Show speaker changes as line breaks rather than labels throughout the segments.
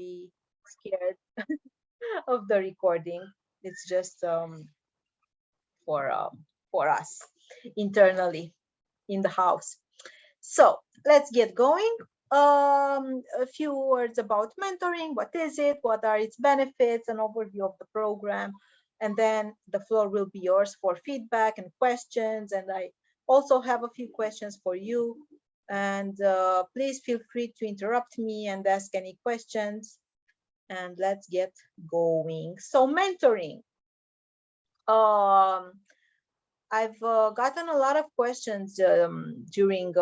be scared of the recording. It's just for us internally in the house. So let's get going. A few words about mentoring. What is it? What are its benefits? An overview of the program. And then the floor will be yours for feedback and questions. And I also have a few questions for you. And please feel free to interrupt me and ask any questions. And let's get going. So mentoring. I've gotten a lot of questions during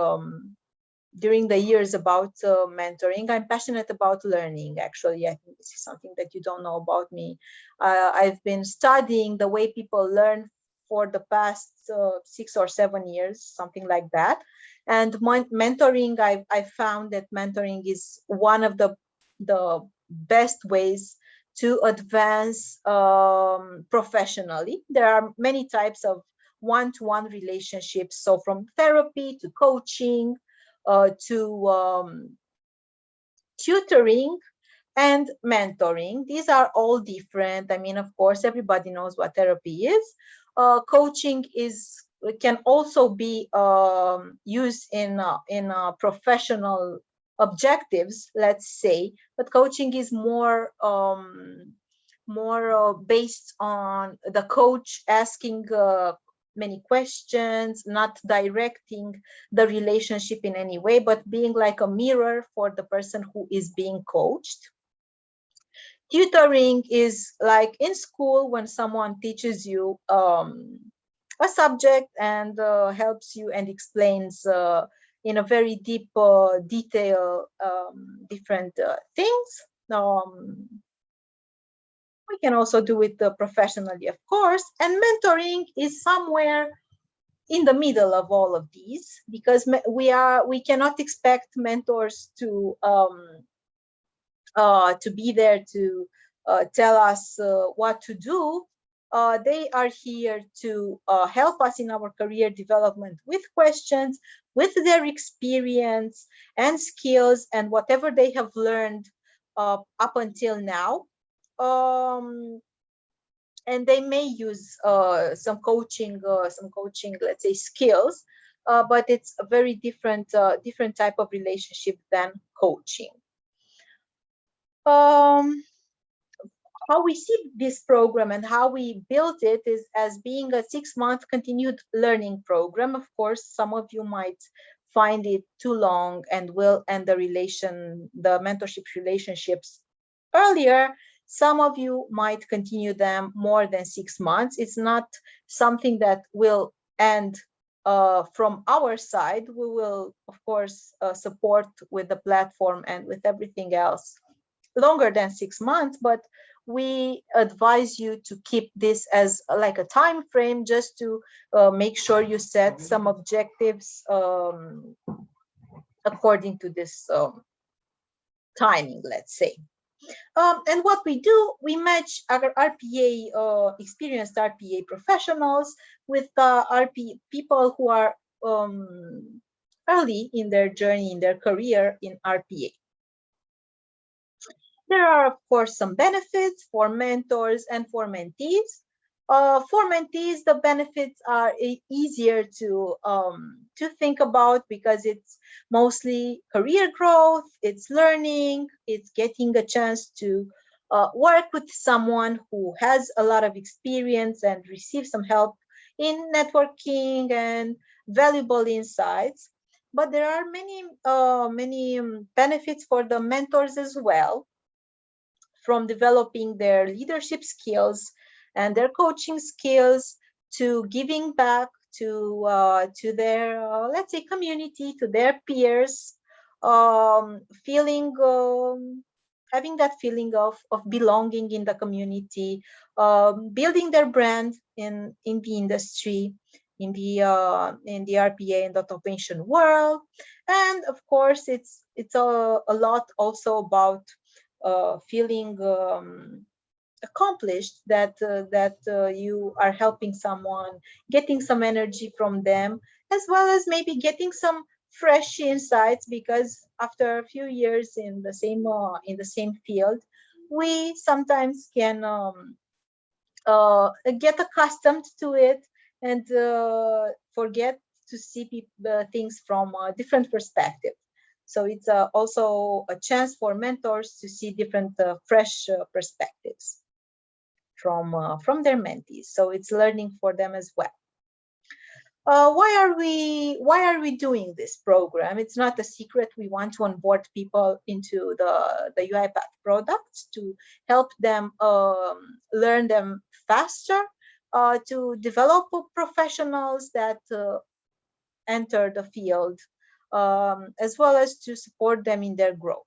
the years about mentoring. I'm passionate about learning. Actually, I think this is something that you don't know about me. I've been studying the way people learn for the past 6 or 7 years, something like that. And mentoring, I found that mentoring is one of the best ways to advance professionally. There are many types of one-to-one relationships. So from therapy to coaching, to tutoring and mentoring. These are all different. I mean, of course, everybody knows what therapy is. Coaching can also be used in professional objectives, let's say, but coaching is more based on the coach asking many questions, not directing the relationship in any way, but being like a mirror for the person who is being coached. Tutoring is like in school when someone teaches you a subject and helps you and explains in a very deep detail different things. We can also do it professionally, of course, and mentoring is somewhere in the middle of all of these, because we cannot expect mentors to be there to tell us what to do. They are here to help us in our career development with questions, with their experience and skills and whatever they have learned up until now. And they may use some coaching, let's say, skills, but it's a very different type of relationship than coaching. How we see this program and how we built it is as being a 6-month continued learning program. Of course, some of you might find it too long and will end the mentorship relationships earlier. Some of you might continue them more than 6 months. It's not something that will end from our side. We will, of course, support with the platform and with everything else longer than 6 months, but we advise you to keep this as like a time frame, just to make sure you set some objectives according to this timing, let's say. And what we do, we match our RPA, experienced RPA professionals with people who are early in their journey, in their career in RPA. There are, of course, some benefits for mentors and for mentees. For mentees, the benefits are easier to think about, because it's mostly career growth, it's learning, it's getting a chance to work with someone who has a lot of experience and receive some help in networking and valuable insights. But there are many benefits for the mentors as well, from developing their leadership skills and their coaching skills, to giving back to their let's say community, to their peers, having that feeling of belonging in the community, building their brand in the industry, in the RPA and automation world. And of course, it's a lot also about feeling accomplished, that you are helping someone, getting some energy from them, as well as maybe getting some fresh insights, because after a few years in the same field, we sometimes can get accustomed to it and forget to see things from a different perspective. So it's also a chance for mentors to see different fresh perspectives from their mentees. So it's learning for them as well. Why are we doing this program? It's not a secret. We want to onboard people into the UiPath products to help them learn them faster, to develop professionals that enter the field, as well as to support them in their growth.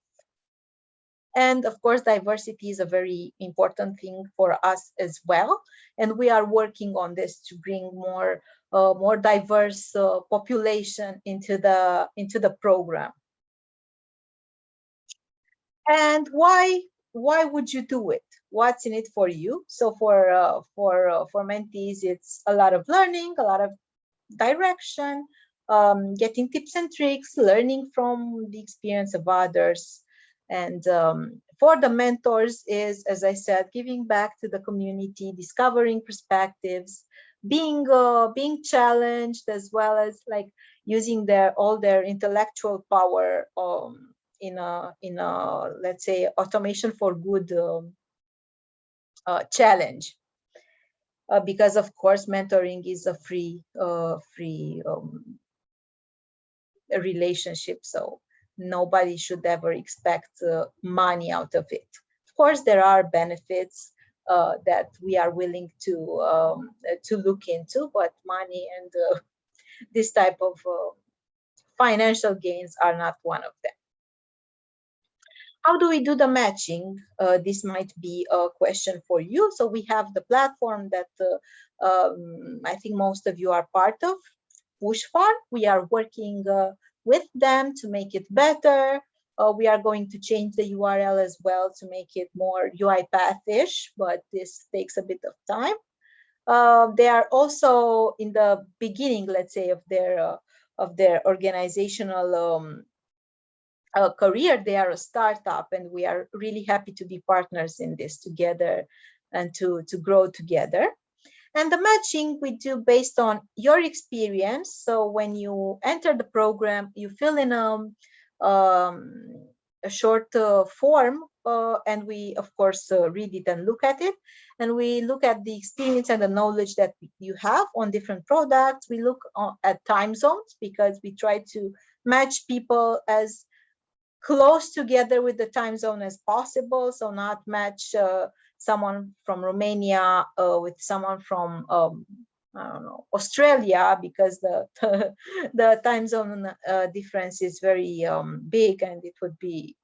And of course, diversity is a very important thing for us as well. And we are working on this to bring more diverse population into the program. And why would you do it? What's in it for you? So for mentees, it's a lot of learning, a lot of direction, getting tips and tricks, learning from the experience of others. And for the mentors is, as I said, giving back to the community, discovering perspectives, being challenged, as well as like using all their intellectual power in a let's say automation for good challenge. Because of course mentoring is a free relationship, so nobody should ever expect money out of it. Of course, there are benefits that we are willing to look into, but money and this type of financial gains are not one of them. How do we do the matching? This might be a question for you. So we have the platform that I think most of you are part of, Pushfar. We are working with them to make it better. We are going to change the URL as well to make it more UiPath-ish, but this takes a bit of time. They are also in the beginning, let's say, of their organizational career. They are a startup, and we are really happy to be partners in this together and to grow together. And the matching we do based on your experience. So when you enter the program, you fill in a short form, and we of course read it and look at it, and we look at the experience and the knowledge that you have on different products. We look at time zones, because we try to match people as close together with the time zone as possible, so not match someone from Romania with someone from I don't know, Australia, because the time zone difference is very big, and it would be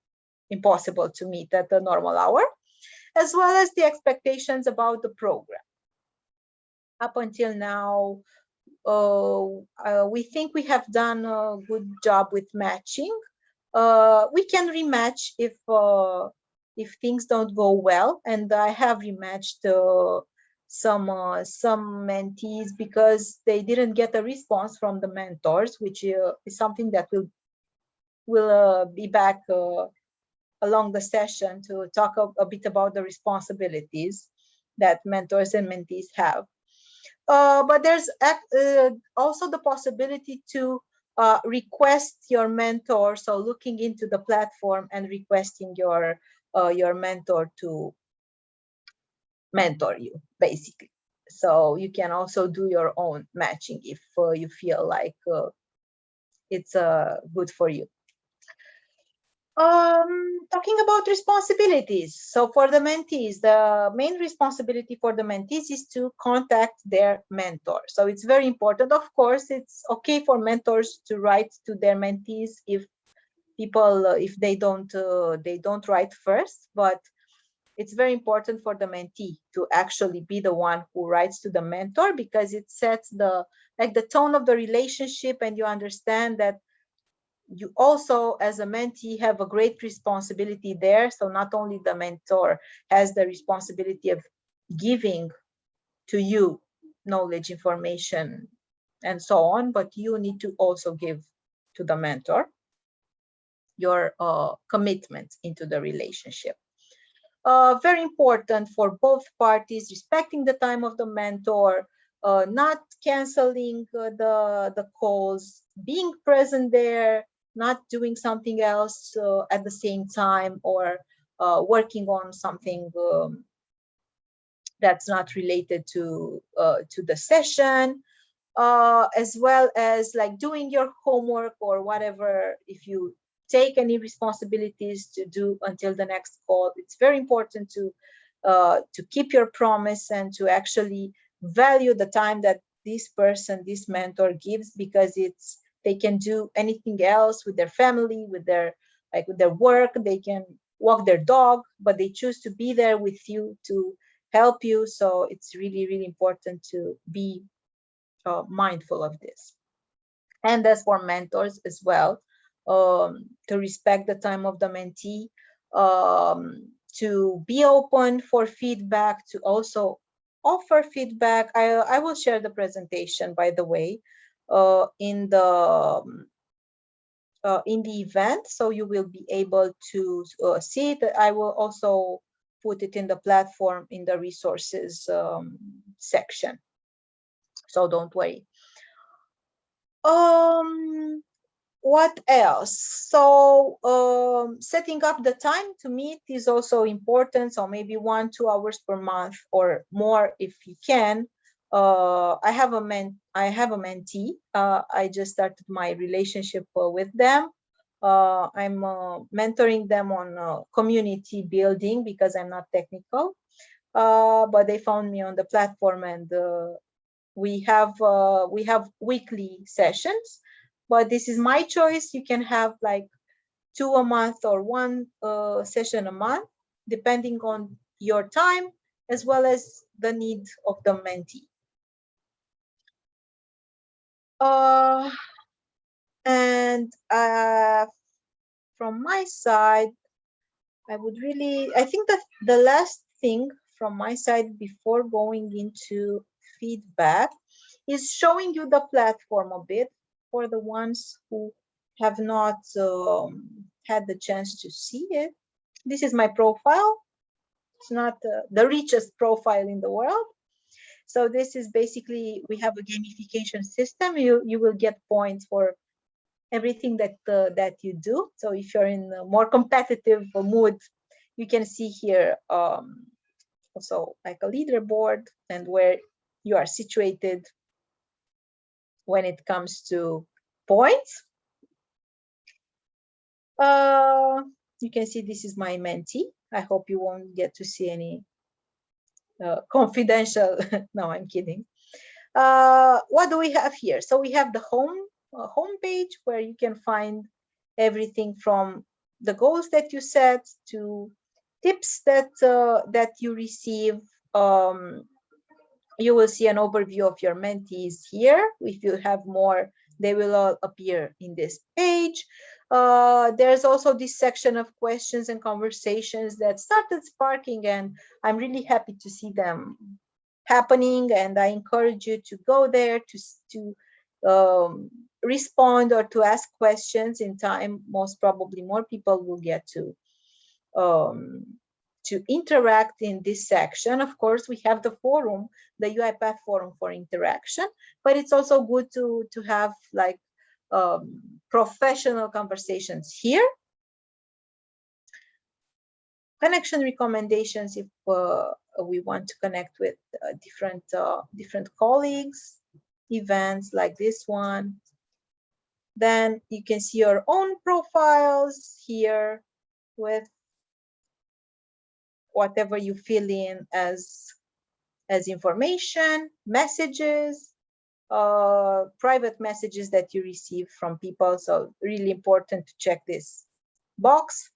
impossible to meet at the normal hour, as well as the expectations about the program. Up until now, we think we have done a good job with matching. We can rematch if things don't go well, and I have rematched some mentees because they didn't get a response from the mentors, which is something that will be back along the session to talk a bit about the responsibilities that mentors and mentees have. But there's also the possibility to request your mentor, so looking into the platform and requesting your mentor to mentor you, basically. So you can also do your own matching if you feel like it's good for you. Talking about responsibilities. So for the mentees, the main responsibility for the mentees is to contact their mentor. So it's very important. Of course, it's okay for mentors to write to their mentees if people, if they don't write first, but it's very important for the mentee to actually be the one who writes to the mentor, because it sets the tone of the relationship, and you understand that you also, as a mentee, have a great responsibility there. So not only the mentor has the responsibility of giving to you knowledge, information, and so on, but you need to also give to the mentor, your commitment into the relationship. Very important for both parties, respecting the time of the mentor, not canceling the calls, being present there, not doing something else at the same time, or working on something that's not related to the session, as well as like doing your homework or whatever. If you take any responsibilities to do until the next call, it's very important to keep your promise and to actually value the time that this person, this mentor gives, because they can do anything else with their family, with their work. They can walk their dog, but they choose to be there with you to help you. So it's really, really important to be mindful of this. And as for mentors as well, to respect the time of the mentee, to be open for feedback, to also offer feedback. I will share the presentation, by the way, in the event, so you will be able to see it. I will also put it in the platform in the resources section, so don't worry. What else? So setting up the time to meet is also important. So maybe 1-2 hours per month or more if you can. I have a mentee. I just started my relationship with them. I'm mentoring them on community building because I'm not technical, but they found me on the platform, and we have weekly sessions. But this is my choice. You can have like 2 a month or 1 session a month, depending on your time as well as the need of the mentee. And from my side, I think that the last thing from my side before going into feedback is showing you the platform a bit for the ones who have not had the chance to see it. This is my profile. It's not the richest profile in the world. So this is basically, we have a gamification system. You will get points for everything that you do. So if you're in a more competitive mood, you can see here also like a leaderboard and where you are situated when it comes to points. You can see this is my mentee. I hope you won't get to see any confidential. No, I'm kidding. What do we have here? So we have the home page where you can find everything from the goals that you set to tips that you receive. You will see an overview of your mentees here. If you have more, they will all appear in this page. There's also this section of questions and conversations that started sparking, and I'm really happy to see them happening, and I encourage you to go there to respond or to ask questions. In time, most probably more people will get to interact in this section. Of course, we have the forum, the UiPath forum for interaction, but it's also good to have like professional conversations here. Connection recommendations if we want to connect with different colleagues, events like this one. Then you can see your own profiles here with whatever you fill in as information, messages, private messages that you receive from people. So really important to check this box,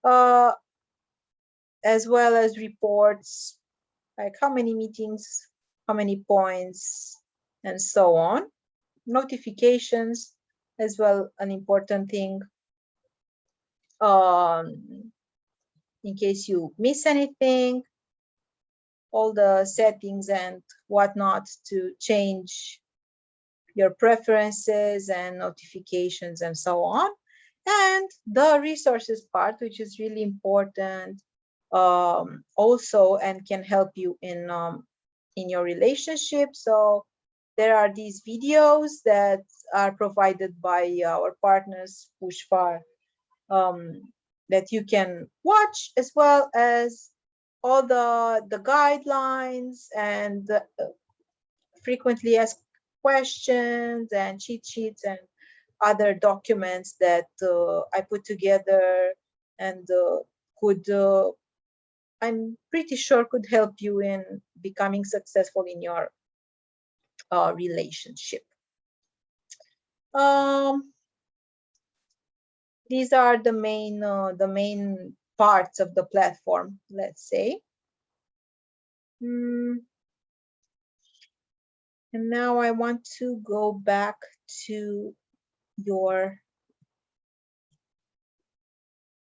as well as reports, like how many meetings, how many points, and so on. Notifications as well, an important thing. In case you miss anything, all the settings and whatnot to change your preferences and notifications and so on. And the resources part, which is really important also, and can help you in your relationship. So there are these videos that are provided by our partners, Pushfar, that you can watch, as well as all the guidelines and frequently asked questions and cheat sheets and other documents that I put together and could, I'm pretty sure, could help you in becoming successful in your relationship. These are the main parts of the platform, let's say. And now I want to go back to your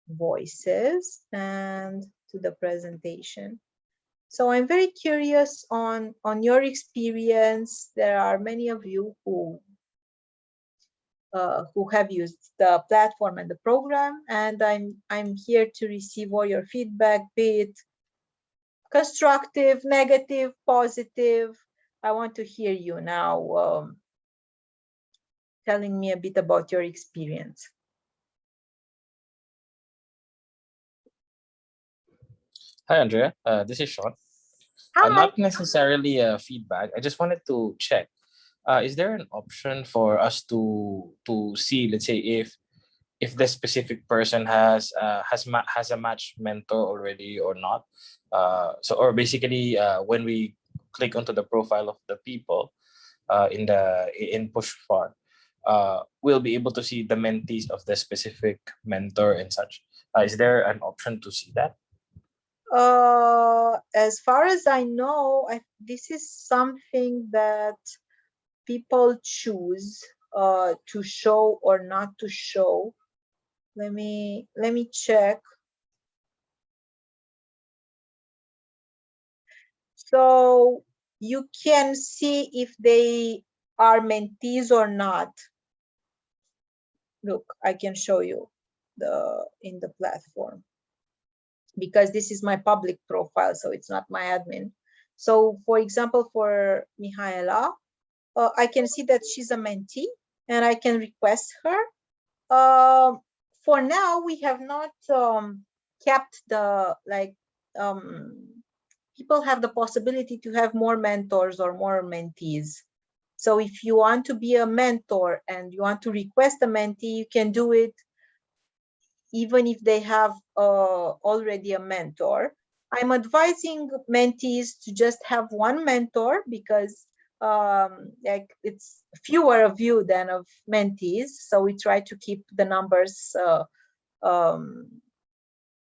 voices and to the presentation. So I'm very curious on your experience. There are many of you who have used the platform and the program, and I'm here to receive all your feedback, be it constructive, negative, positive. I want to hear you now telling me a bit about your experience.
Hi, Andrea. This is Sean.
Hi.
Not necessarily feedback. I just wanted to check. Is there an option for us to see, let's say, if the specific person has a match mentor already or not? Or basically, when we click onto the profile of the people in Pushfar, we'll be able to see the mentees of the specific mentor and such. Is there an option to see that?
As far as I know, this is something that people choose to show or not to show. Let me check. So you can see if they are mentees or not. Look, I can show you in the platform, because this is my public profile, so it's not my admin. So for example, for Mihaela, I can see that she's a mentee and I can request her. For now, we have not kept the, people have the possibility to have more mentors or more mentees. So if you want to be a mentor and you want to request a mentee, you can do it even if they have already a mentor. I'm advising mentees to just have one mentor, because it's fewer of you than of mentees. So we try to keep the numbers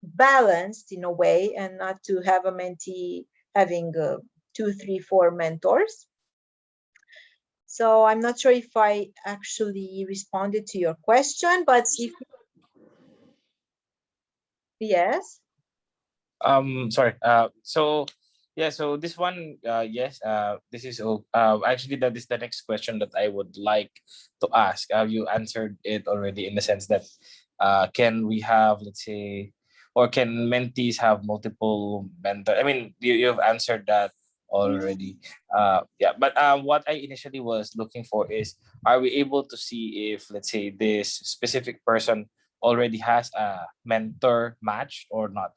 balanced in a way, and not to have a mentee having 2, 3, 4 mentors. So I'm not sure if I actually responded to your question, but if yes.
Sorry. So yeah, so this one, yes, this is actually that is the next question that I would like to ask. You answered it already in the sense that can we have, let's say, or can mentees have multiple mentor? I mean, you've answered that already. Yeah, but what I initially was looking for is, are we able to see if, let's say, this specific person already has a mentor match or not?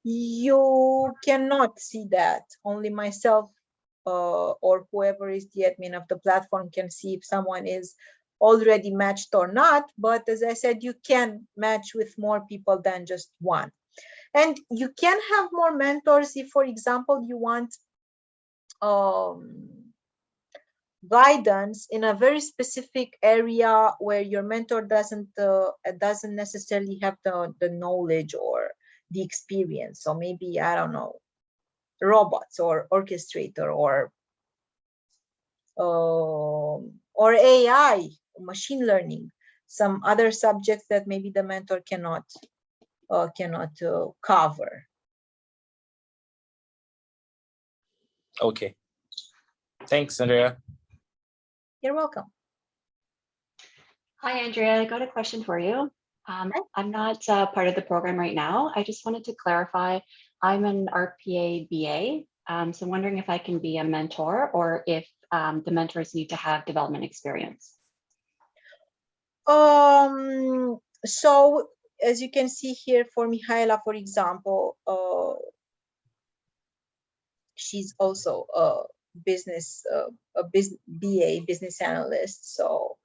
You cannot see that. Only myself or whoever is the admin of the platform can see if someone is already matched or not. But as I said, you can match with more people than just one. And you can have more mentors if, for example, you want guidance in a very specific area where your mentor doesn't necessarily have the knowledge or the experience. So maybe, I don't know, robots or orchestrator or AI, machine learning, some other subjects that maybe the mentor cannot cover.
Okay. Thanks, Andrea.
You're welcome.
Hi, Andrea. I got a question for you. I'm not part of the program right now. I just wanted to clarify, I'm an RPA BA. So I'm wondering if I can be a mentor or if the mentors need to have development experience.
So as you can see here for Mihaela, for example, she's also a business BA, business analyst. So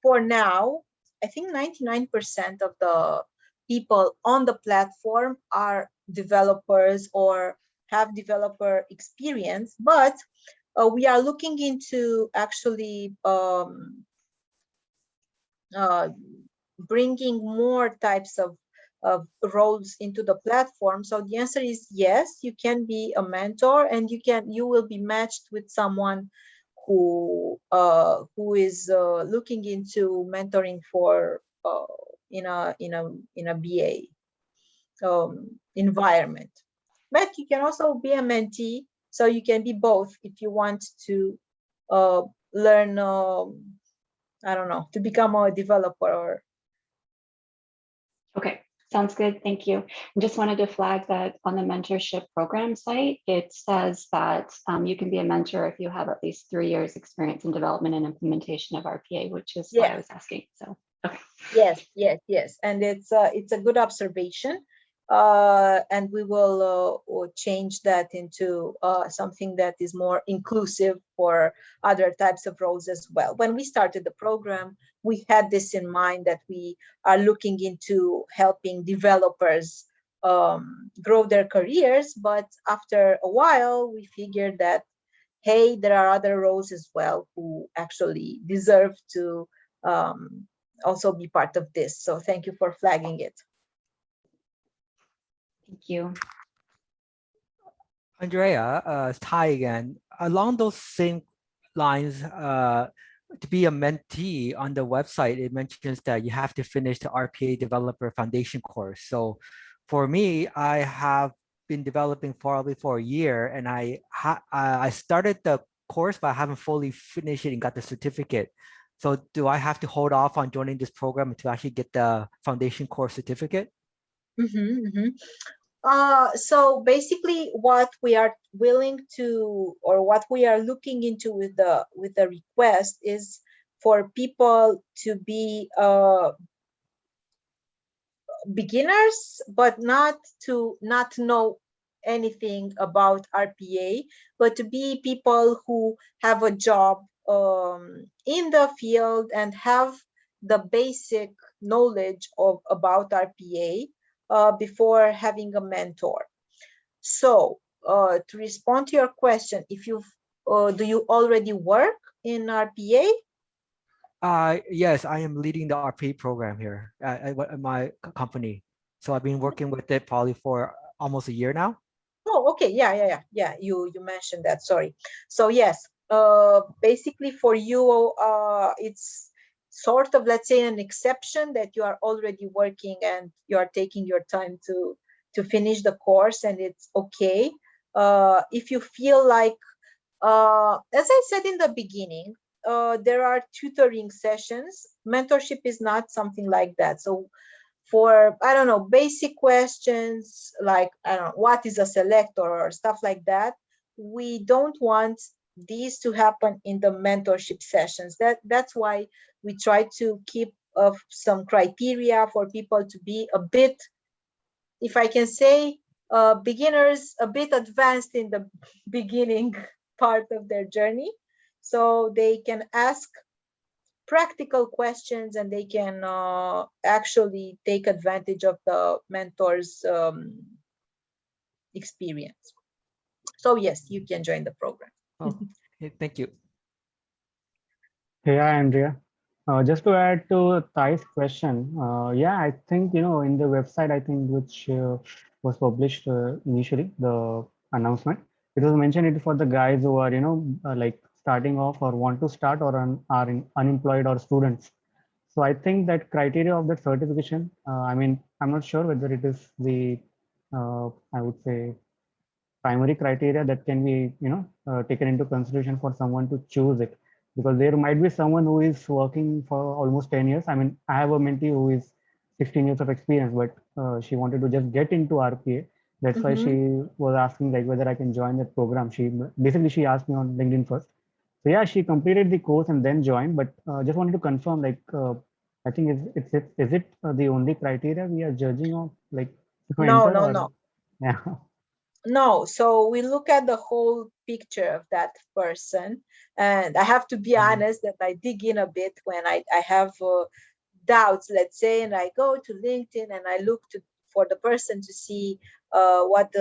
for now, I think 99% of the people on the platform are developers or have developer experience, but we are looking into actually bringing more types of roles into the platform. So the answer is yes, you can be a mentor, and you will be matched with someone who is looking into mentoring for in a BA environment. But you can also be a mentee, so you can be both if you want to learn. I don't know, to become a developer or.
Okay, sounds good. Thank you. I just wanted to flag that on the mentorship program site, it says that you can be a mentor if you have at least 3 years experience in development and implementation of RPA, which is why I was asking. So, okay.
Yes. And it's a good observation. And we will change that into something that is more inclusive for other types of roles as well. When we started the program, we had this in mind that we are looking into helping developers grow their careers. But after a while, we figured that, hey, there are other roles as well who actually deserve to also be part of this. So thank you for flagging it.
Thank you.
Andrea, Ty again. Along those same lines, to be a mentee on the website, it mentions that you have to finish the RPA Developer Foundation course. So for me, I have been developing probably for a year, and I started the course, but I haven't fully finished it and got the certificate. So do I have to hold off on joining this program to actually get the foundation course certificate?
So basically what we are willing to, or what we are looking into with the request is for people to be beginners, but not know anything about RPA, but to be people who have a job in the field and have the basic knowledge about RPA before having a mentor. So to respond to your question, if you do you already work in RPA?
Yes, I am leading the RPA program here at my company. So I've been working with it probably for almost a year now.
Oh, okay. Yeah. You mentioned that. Sorry. So yes, basically for you, it's sort of, let's say, an exception that you are already working and you are taking your time to finish the course, and it's okay. If you feel like, as I said in the beginning, there are tutoring sessions. Mentorship is not something like that. So for, I don't know, basic questions like, I don't know, what is a selector or stuff like that, we don't want these to happen in the mentorship sessions. That's why we try to keep some criteria for people to be a bit, if I can say, beginners, a bit advanced in the beginning part of their journey, so they can ask practical questions and they can actually take advantage of the mentor's experience. So yes, you can join the program.
Oh, thank you.
Hey, hi, Andrea. Just to add to Thai's question, yeah, I think, in the website, I think, which was published initially, the announcement, it was mentioned it for the guys who are, like starting off or want to start or are unemployed or students. So I think that criteria of that certification, I mean, I'm not sure whether it is the, I would say, primary criteria that can be, taken into consideration for someone to choose it? Because there might be someone who is working for almost 10 years. I mean, I have a mentee who is 16 years of experience, but she wanted to just get into RPA. That's why she was asking like whether I can join that program. She asked me on LinkedIn first. So yeah, she completed the course and then joined. But just wanted to confirm, like, I think is it the only criteria we are judging on, like to
No,
enter
no,
or
no.
yeah.
No, so we look at the whole picture of that person. And I have to be honest that I dig in a bit when I have doubts, let's say, and I go to LinkedIn and I look for the person to see what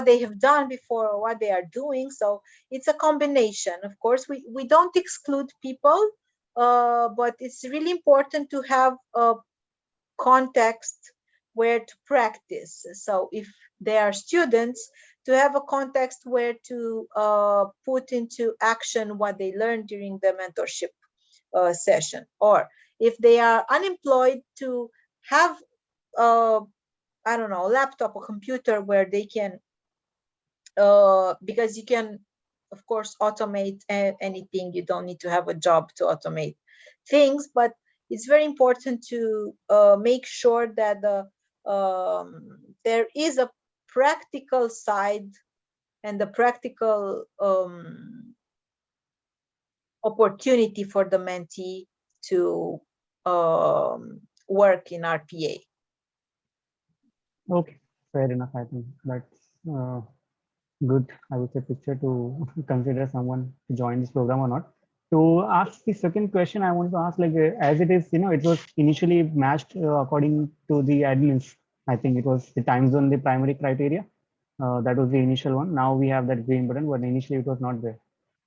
they have done before or what they are doing. So it's a combination. Of course, we don't exclude people, but it's really important to have a context where to practice. So if they are students, to have a context where to put into action what they learned during the mentorship session. Or if they are unemployed, to have I don't know, a laptop or computer where they can because you can, of course, automate anything. You don't need to have a job to automate things, but it's very important to make sure that there is a practical side and the practical opportunity for the mentee to work in RPA.
Okay, fair enough. I think that's good, I would say, picture to consider someone to join this program or not. To ask the second question, I want to ask, like, as it is, it was initially matched according to the admins. I think it was the time zone, the primary criteria. That was the initial one. Now we have that green button, but initially it was not there.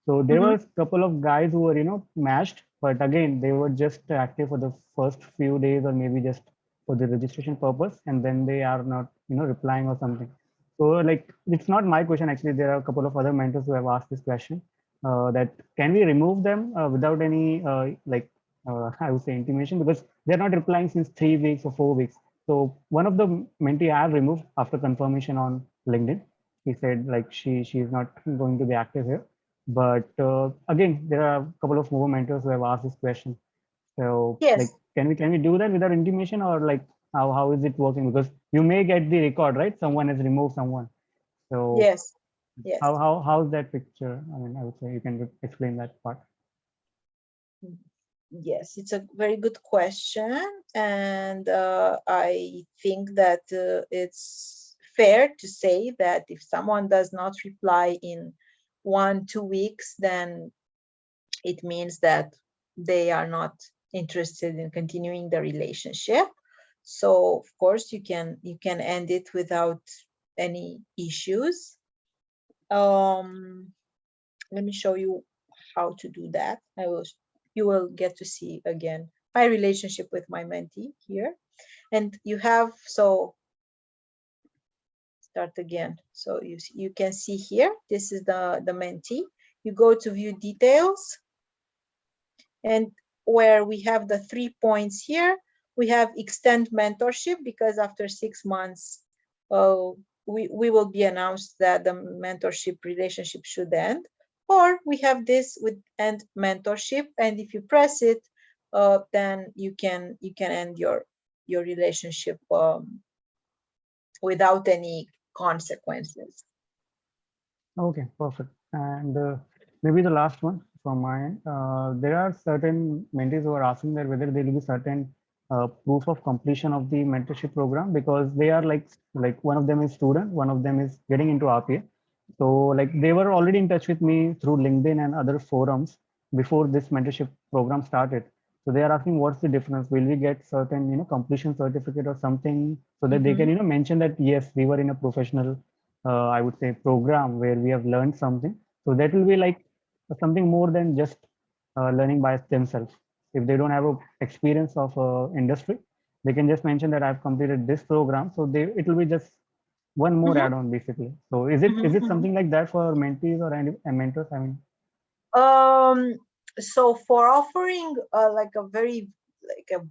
So there was a couple of guys who were, matched, but again, they were just active for the first few days or maybe just for the registration purpose, and then they are not, replying or something. So like, it's not my question. Actually, there are a couple of other mentors who have asked this question, that can we remove them without any I would say intimation, because they're not replying since 3 weeks or 4 weeks. So one of the mentee I have removed after confirmation on LinkedIn. He said like she is not going to be active here. But again, there are a couple of more mentors who have asked this question. So
Yes.
like, can we do that without intimation, or like how is it working? Because you may get the record, right? Someone has removed someone. So
Yes. Yes.
how's that picture? I mean, I would say you can explain that part.
Yes, it's a very good question. And I think that it's fair to say that if someone does not reply in 1-2 weeks, then it means that they are not interested in continuing the relationship. So of course you can end it without any issues. Let me show you how to do that. You will get to see again my relationship with my mentee here. And you have, so start again. So you can see here, this is the mentee. You go to view details, and where we have the 3 points here, we have extend mentorship, because after 6 months, we will be announced that the mentorship relationship should end. Or we have this with end mentorship, and if you press it, then you can end your relationship without any consequences.
Okay, perfect. And maybe the last one from my end. There are certain mentees who are asking that whether there will be certain proof of completion of the mentorship program, because they are like one of them is student, one of them is getting into RPA. So like they were already in touch with me through LinkedIn and other forums before this mentorship program started. So they are asking what's the difference? Will we get certain completion certificate or something, so that they can mention that yes, we were in a professional I would say program where we have learned something. So that will be like something more than just learning by themselves. If they don't have a experience of industry, they can just mention that I've completed this program. So it will be just one more add-on basically. So is it something like that for mentees or any mentors? I mean,
so for offering like a very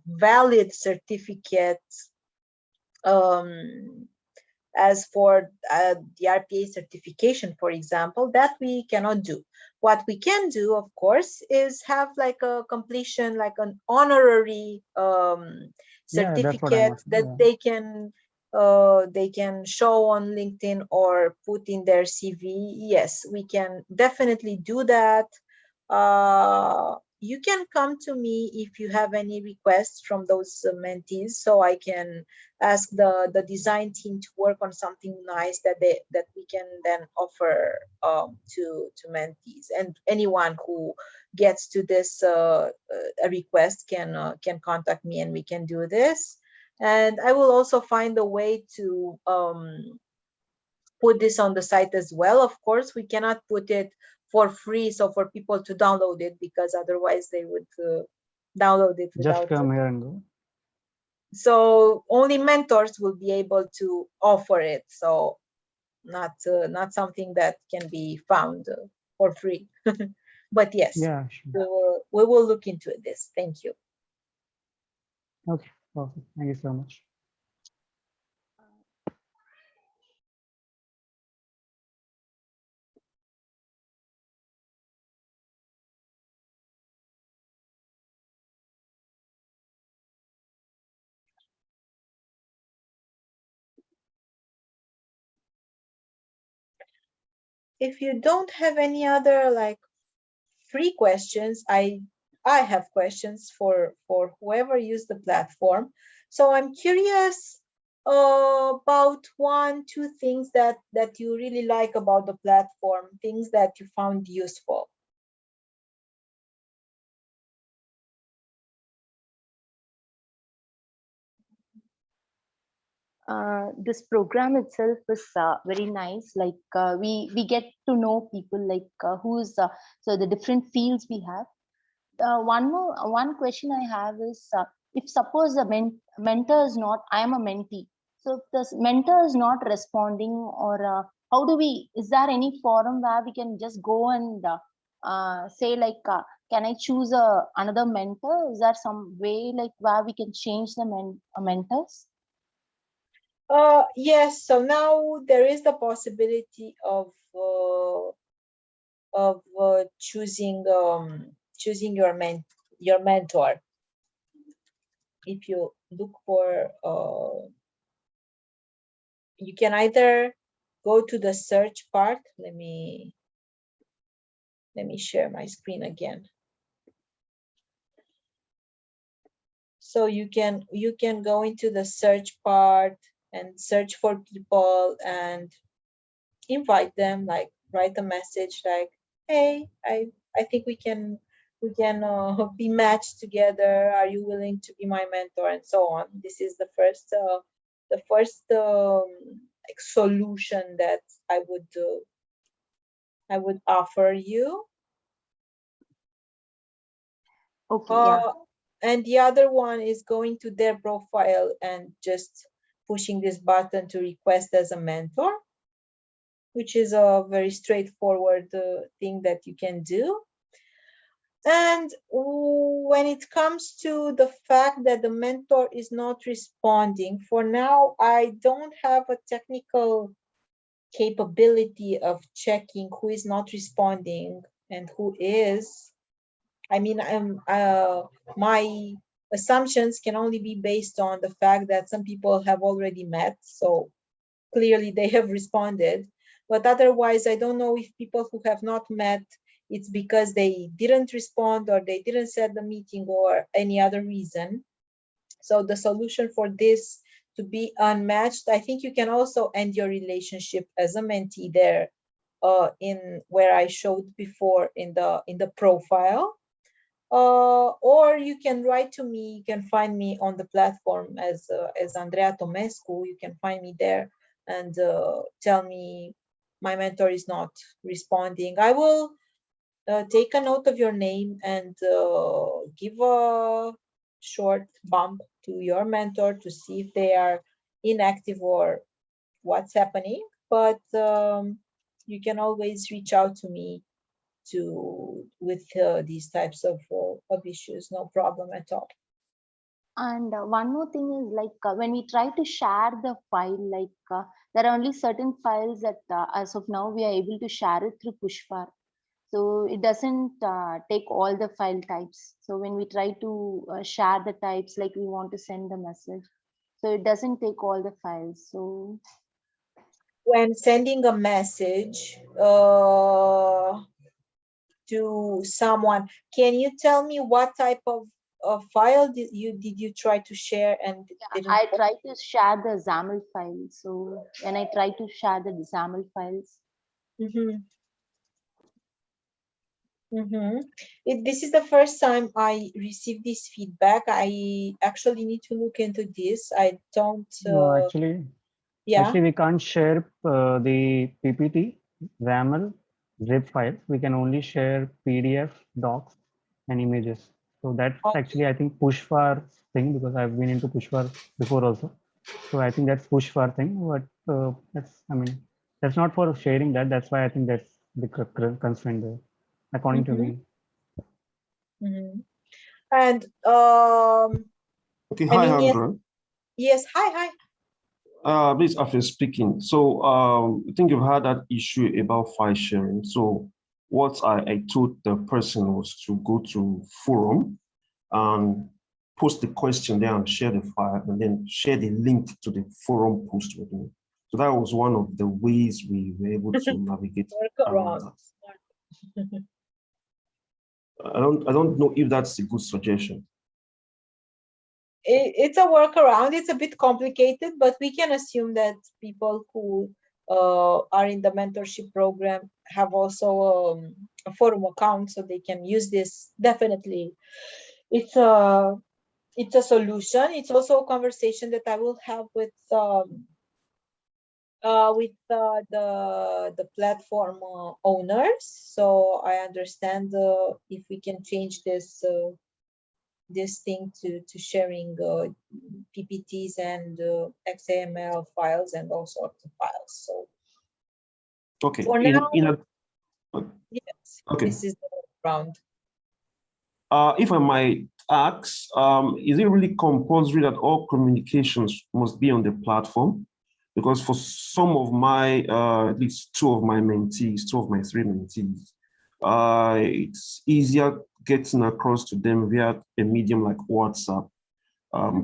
valid certificate, As for the RPA certification, for example, that we cannot do. What we can do, of course, is have like a completion, like an honorary
Yeah, that's what I'm
certificate
asking.
that they can show on LinkedIn or put in their CV. Yes, we can definitely do that. You can come to me if you have any requests from those mentees, so I can ask the design team to work on something nice that we can then offer to mentees. And anyone who gets to this a request can contact me, and we can do this. And I will also find a way to put this on the site as well. Of course, we cannot put it for free, so for people to download it, because otherwise they would download it
Just
without.
come here and go.
So only mentors will be able to offer it. So not something that can be found for free. But yes,
Yeah, sure.
we will look into this. Thank you.
Okay, perfect. Thank you so much.
If you don't have any other like free questions, I have questions for whoever used the platform. So I'm curious about 1-2 things that you really like about the platform, things that you found useful.
This program itself is very nice. Like we get to know people, like who's so the different fields we have. One question I have is, if suppose a mentor is not, I am a mentee. So if the mentor is not responding, or how do we? Is there any forum where we can just go and say like, can I choose another mentor? Is there some way like where we can change the mentors?
Yes, so now there is the possibility of choosing your mentor. If you look for you can either go to the search part. Let me share my screen again. So you can go into the search part and search for people and invite them, like write a message like, hey, I think we can be matched together. Are you willing to be my mentor? And so on. This is the first like solution that I would offer you.
Okay, yeah.
And the other one is going to their profile and just pushing this button to request as a mentor, which is a very straightforward thing that you can do. And when it comes to the fact that the mentor is not responding, for now, I don't have a technical capability of checking who is not responding and who is. I mean, my assumptions can only be based on the fact that some people have already met, so clearly they have responded. But otherwise, I don't know if people who have not met, it's because they didn't respond or they didn't set the meeting or any other reason. So the solution for this to be unmatched, I think you can also end your relationship as a mentee there in where I showed before in the profile. Or you can write to me. You can find me on the platform as Andreea Tomescu. You can find me there and tell me my mentor is not responding. I will take a note of your name and give a short bump to your mentor to see if they are inactive or what's happening. But you can always reach out to me with these types of issues. No problem at all.
And one more thing is like when we try to share the file, like there are only certain files that as of now we are able to share it through Pushpar. So it doesn't take all the file types. So when we try to share the types, like we want to send the message, so it doesn't take all the files. So
When sending a message to someone, can you tell me what type of file did you try to share and didn't
I try to share the XAML file. So when I try to share the XAML files,
This is the first time I received this feedback. I actually need to look into this. I don't.
No, actually,
Yeah.
we can't share the PPT, XAML, zip files. We can only share PDF, docs, and images. So that's
Okay.
actually, I think, Pushpar thing, because I've been into Pushpar before also. So I think that's Pushpar thing, but that's not for sharing that. That's why I think that's the constraint there, according to me.
And
Okay,
I
hi,
mean,
Andrew.
yes. Hi.
This is Afif speaking. So I think you've had that issue about file sharing. So what I told the person was to go to forum and post the question there and share the file, and then share the link to the forum post with me. So that was one of the ways we were able to navigate around that. I don't know if that's a good suggestion.
It's a workaround. It's a bit complicated, but we can assume that people who are in the mentorship program have also a forum account, so they can use this. Definitely, it's a solution. It's also a conversation that I will have with the platform owners. So I understand if we can change this thing to sharing PPTs and XML files and all sorts of files. So
okay,
for now, yes,
okay.
this is the round.
If I might ask, is it really compulsory that all communications must be on the platform? Because for some of my, at least two of my three mentees, it's easier getting across to them via a medium like WhatsApp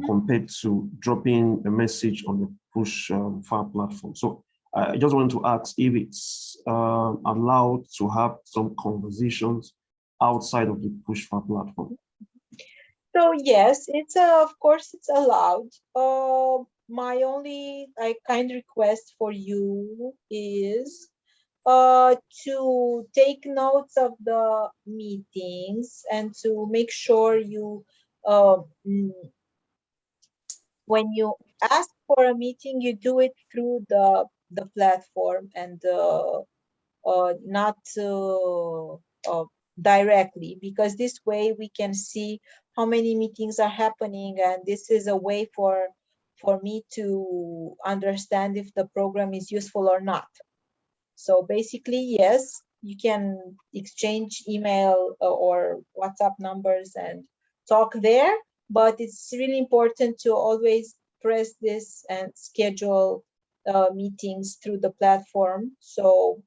compared to dropping a message on the Pushpar platform. So I just wanted to ask if it's allowed to have some conversations outside of the Pushpar platform.
So yes, it's of course it's allowed. My only kind request for you is to take notes of the meetings and to make sure you when you ask for a meeting, you do it through the platform and not directly, because this way we can see how many meetings are happening, and this is a way for me to understand if the program is useful or not. So basically, yes, you can exchange email or WhatsApp numbers and talk there, but it's really important to always press this and schedule meetings through the platform. So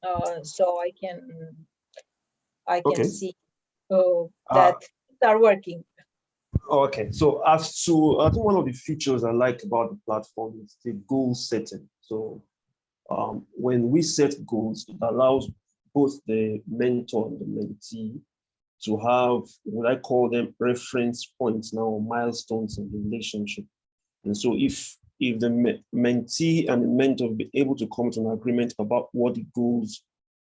I can see that things are working.
Okay, so as to, I think one of the features I like about the platform is the goal setting. So when we set goals, it allows both the mentor and the mentee to have what I call them reference points now, milestones in the relationship. And so if the mentee and the mentor be able to come to an agreement about what the goals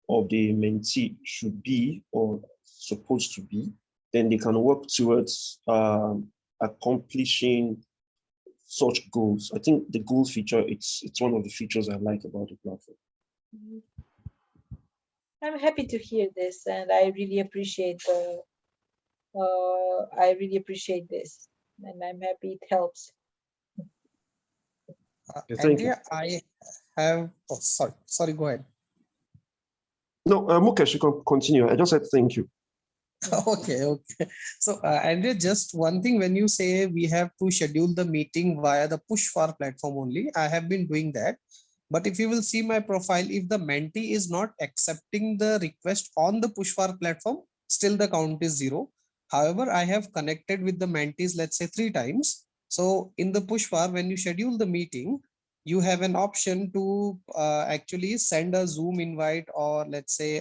of the mentee should be or supposed to be, then they can work towards accomplishing such goals. I think the goals feature, it's one of the features I like about the platform.
I'm happy to hear this, and I really appreciate this, and I'm happy it helps.
Andrea, I have, oh, sorry, go ahead.
No, Mukesh, you can continue. I just said thank you.
Okay, okay. So, Andrea, just one thing, when you say we have to schedule the meeting via the push for platform only, I have been doing that. But if you will see my profile, if the mentee is not accepting the request on the push for platform, still the count is 0. However, I have connected with the mentees, let's say 3 times. So in the push for, when you schedule the meeting, you have an option to actually send a Zoom invite, or let's say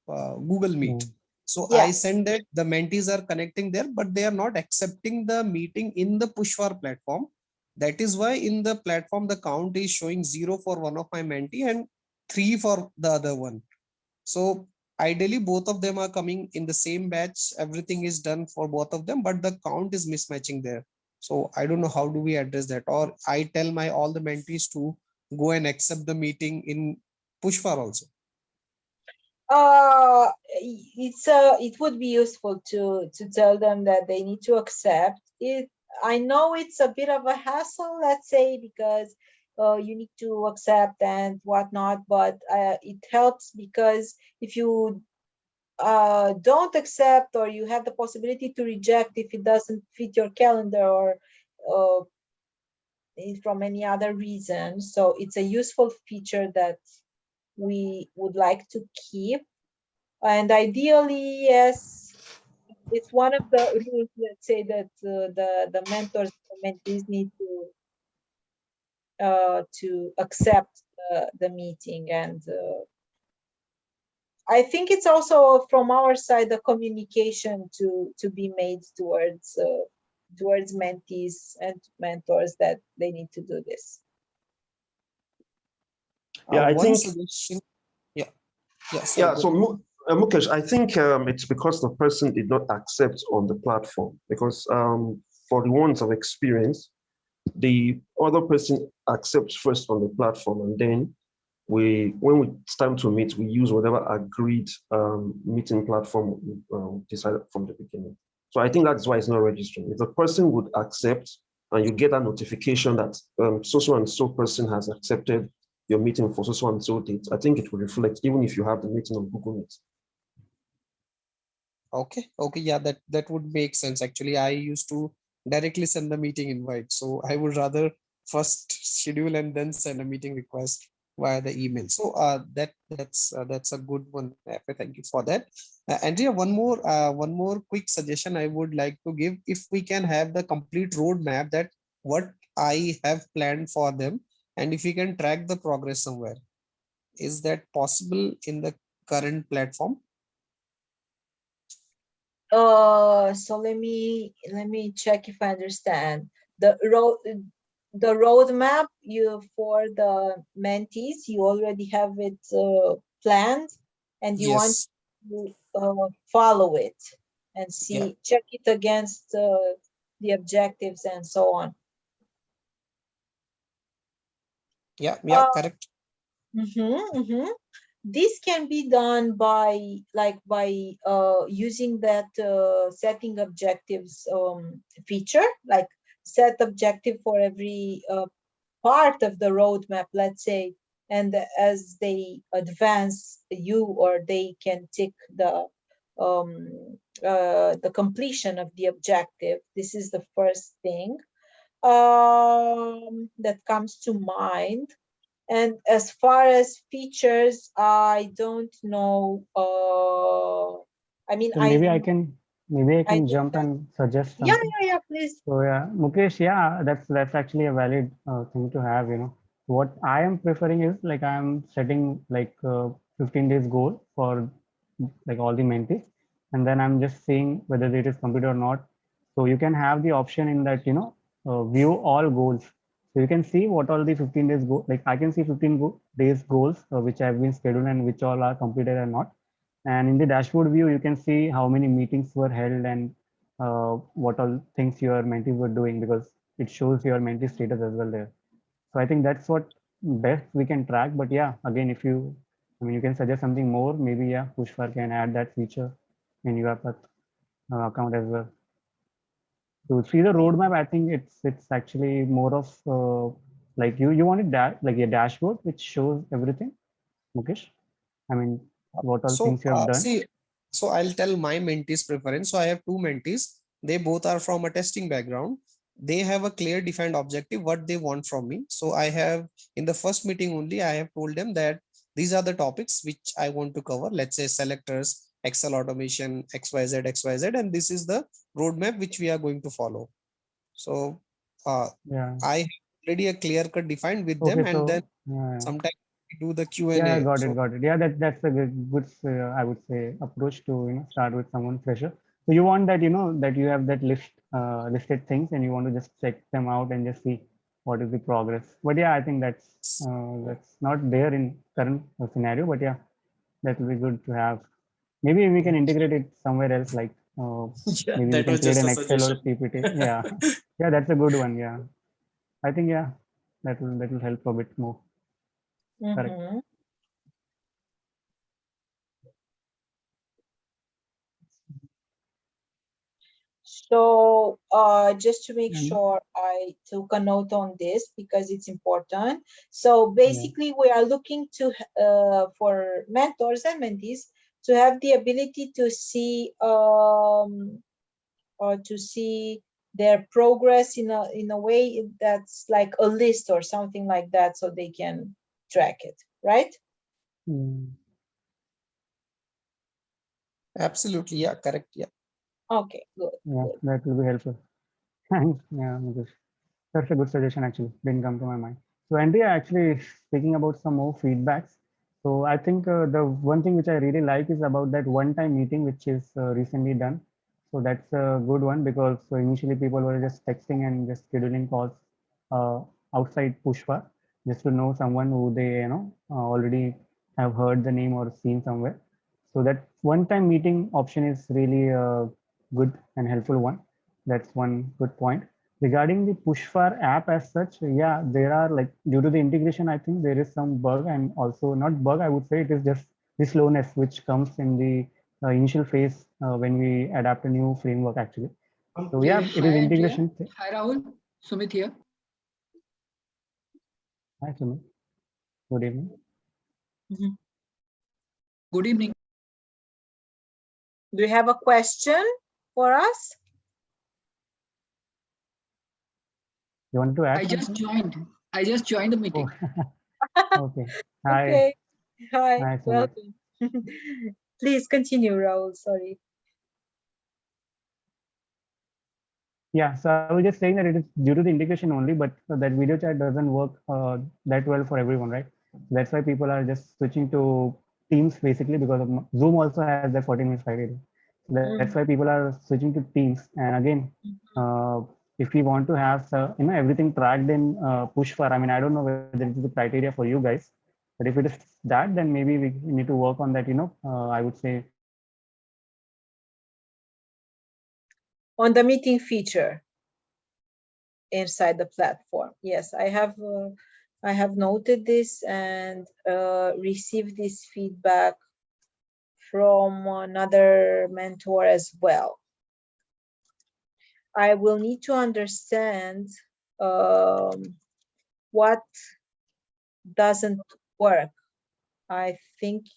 Google Meet.
Mm.
So
Yeah.
I send that the mentees are connecting there, but they are not accepting the meeting in the push for platform. That is why in the platform, the count is showing 0 for one of my mentee and 3 for the other one. So ideally, both of them are coming in the same batch. Everything is done for both of them, but the count is mismatching there. So I don't know how do we address that, or I tell my all the mentees to go and accept the meeting in push for also.
It would be useful to tell them that they need to accept it. I know it's a bit of a hassle, let's say, because you need to accept and whatnot, but it helps because if you don't accept, or you have the possibility to reject if it doesn't fit your calendar, or uh, from any other reason. So it's a useful feature that we would like to keep. And ideally, yes, it's one of the rules, let's say, that the mentors and mentees need to accept the meeting. And I think it's also from our side the communication to be made towards mentees and mentors that they need to do this.
Yeah, I
One
think.
suggestion. Yeah, yeah.
Yeah,
Go
so
ahead.
Mukesh, I think it's because the person did not accept on the platform. Because for the ones of experience, the other person accepts first on the platform, and then when it's time to meet, we use whatever agreed meeting platform we decided from the beginning. So I think that's why it's not registering. If the person would accept, and you get a notification that so and so person has accepted your meeting for so and so date, I think it will reflect even if you have the meeting on Google Meet.
Okay, okay, yeah, that would make sense. Actually, I used to directly send the meeting invite, so I would rather first schedule and then send a meeting request via the email. So that's a good one. Thank you for that. Andrea, one more quick suggestion I would like to give. If we can have the complete roadmap, that what I have planned for them, and if we can track the progress somewhere, is that possible in the current platform?
So let me check if I understand the roadmap you for the mentees. You already have it planned, and you want
Yes.
to follow it and
Yeah.
check it against the objectives and so on.
Yeah,
Uh,
correct.
This can be done by using that setting objectives feature, like set objective for every part of the roadmap, let's say, and as they advance, you or they can tick the completion of the objective. This is the first thing that comes to mind. And as far as features, I don't know. I mean,
So
I
maybe I
I
can
know
jump
that.
and suggest
Yeah,
something.
yeah, yeah. Please.
So yeah, Mukesh, yeah, that's actually a valid thing to have. What I am preferring is like I'm setting like 15 days goal for like all the mentees, and then I'm just seeing whether it is completed or not. So you can have the option in that view all goals. So you can see what all the 15 days go. Like I can see 15 days goals which have been scheduled and which all are completed or not. And in the dashboard view, you can see how many meetings were held and what all things your mentees were doing, because it shows your mentee status as well there. So I think that's what best we can track. But yeah, again, I mean, you can suggest something more. Maybe yeah, Pushpar can add that feature in UiPath account as well. To see the roadmap, I think it's actually more of like you wanted that like a dashboard which shows everything, Mukesh. I mean, what all
So
things you have done.
see, So I'll tell my mentees preference. So I have two mentees. They both are from a testing background. They have a clear defined objective, what they want from me. So I have, in the first meeting only, I have told them that these are the topics which I want to cover. Let's say selectors, Excel automation, XYZ, XYZ, and this is the roadmap which we are going to follow. So
Yeah.
I have already a clear cut defined with them,
Okay.
and then
So yeah.
sometimes we do the
Yeah,
Q&A.
got
So
it, got it. Yeah, that's a good I would say approach to start with someone fresher. So you want that that you have that listed things and you want to just check them out and just see what is the progress. But yeah, I think that's not there in current scenario. But yeah, that will be good to have. Maybe we can integrate it somewhere else, like
yeah,
maybe we
that
can
was
create
just
an
a
Excel or
suggestion.
PPT. Yeah, yeah, that's a good one. Yeah, I think yeah, that will help a bit more. Correct.
Mhm. So just to make
And
sure I took a note on this because it's important. So
yeah.
basically, we are looking to for mentors and mentees to have the ability to see or to see their progress in a way that's like a list or something like that, so they can track it, right?
Mm.
Absolutely, yeah, correct, yeah.
Okay, good,
Yeah,
good.
that will be helpful. Thanks. Yeah, Mukesh. That's a good suggestion actually. Didn't come to my mind. So Andrea, actually speaking about some more feedbacks. So I think the one thing which I really like is about that one-time meeting which is recently done. So that's a good one because initially people were just texting and just scheduling calls uh, outside Pushpa just to know someone who they already have heard the name or seen somewhere. So that one-time meeting option is really a good and helpful one. That's one good point. Regarding the Pushfar app as such, yeah, there are like due to the integration, I think there is some bug and also not bug, I would say it is just the slowness which comes in the initial phase when we adapt a new framework actually. So
Okay,
yeah, it is
hi Andrea.
integration.
Hi Rahul. Sumit here.
Hi, Sumit. Good evening.
Mhm.
Good evening.
Do you have a question for us?
You want to add
I just
something?
joined. I just joined the
Oh,
meeting.
okay. Hi.
Okay, hi,
Hi, Sumit.
welcome. Please continue, Rahul, sorry.
Yeah, so I was just saying that it is due to the integration only, but that video chat doesn't work that well for everyone, right? That's why people are just switching to Teams basically because of Zoom also has that 14 minutes criteria. So that's why people are switching to Teams. And again, if we want to have everything tracked in Pushfar, I mean, I don't know whether it is the criteria for you guys, but if it is that, then maybe we need to work on that. I would say
On the meeting feature inside the platform. Yes, I have noted this and received this feedback from another mentor as well. I will need to understand what doesn't work. I think,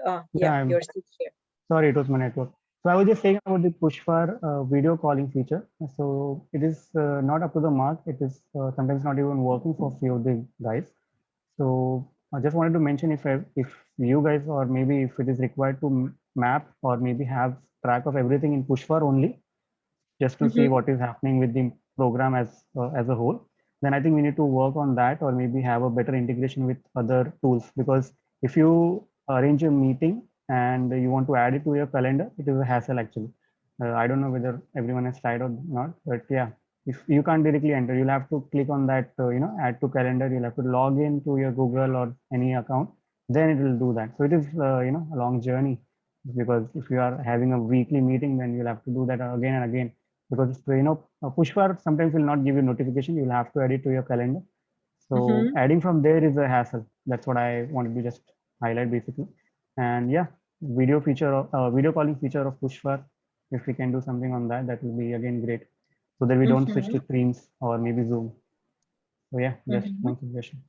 yeah,
yeah,
you're still here.
sorry, it was my network. So I was just saying about the push for video calling feature. So it is not up to the mark. It is sometimes not even working for few of the guys. So I just wanted to mention if you guys or maybe if it is required to map or maybe have track of everything in Pushfar only, just to see what is happening with the program as a whole, then I think we need to work on that or maybe have a better integration with other tools. Because if you arrange a meeting and you want to add it to your calendar, it is a hassle actually. I don't know whether everyone has tried or not, but yeah, if you can't directly enter, you'll have to click on that add to calendar. You'll have to log in to your Google or any account, then it will do that. So it is a long journey, because if you are having a weekly meeting, then you'll have to do that again and again, because Pushfar sometimes will not give you notification. You'll have to add it to your calendar. So adding from there is a hassle. That's what I wanted to just highlight basically. And yeah, video calling feature of Pushfar, if we can do something on that, that will be again great, so that we don't switch to Teams or maybe Zoom. So yeah, just one suggestion.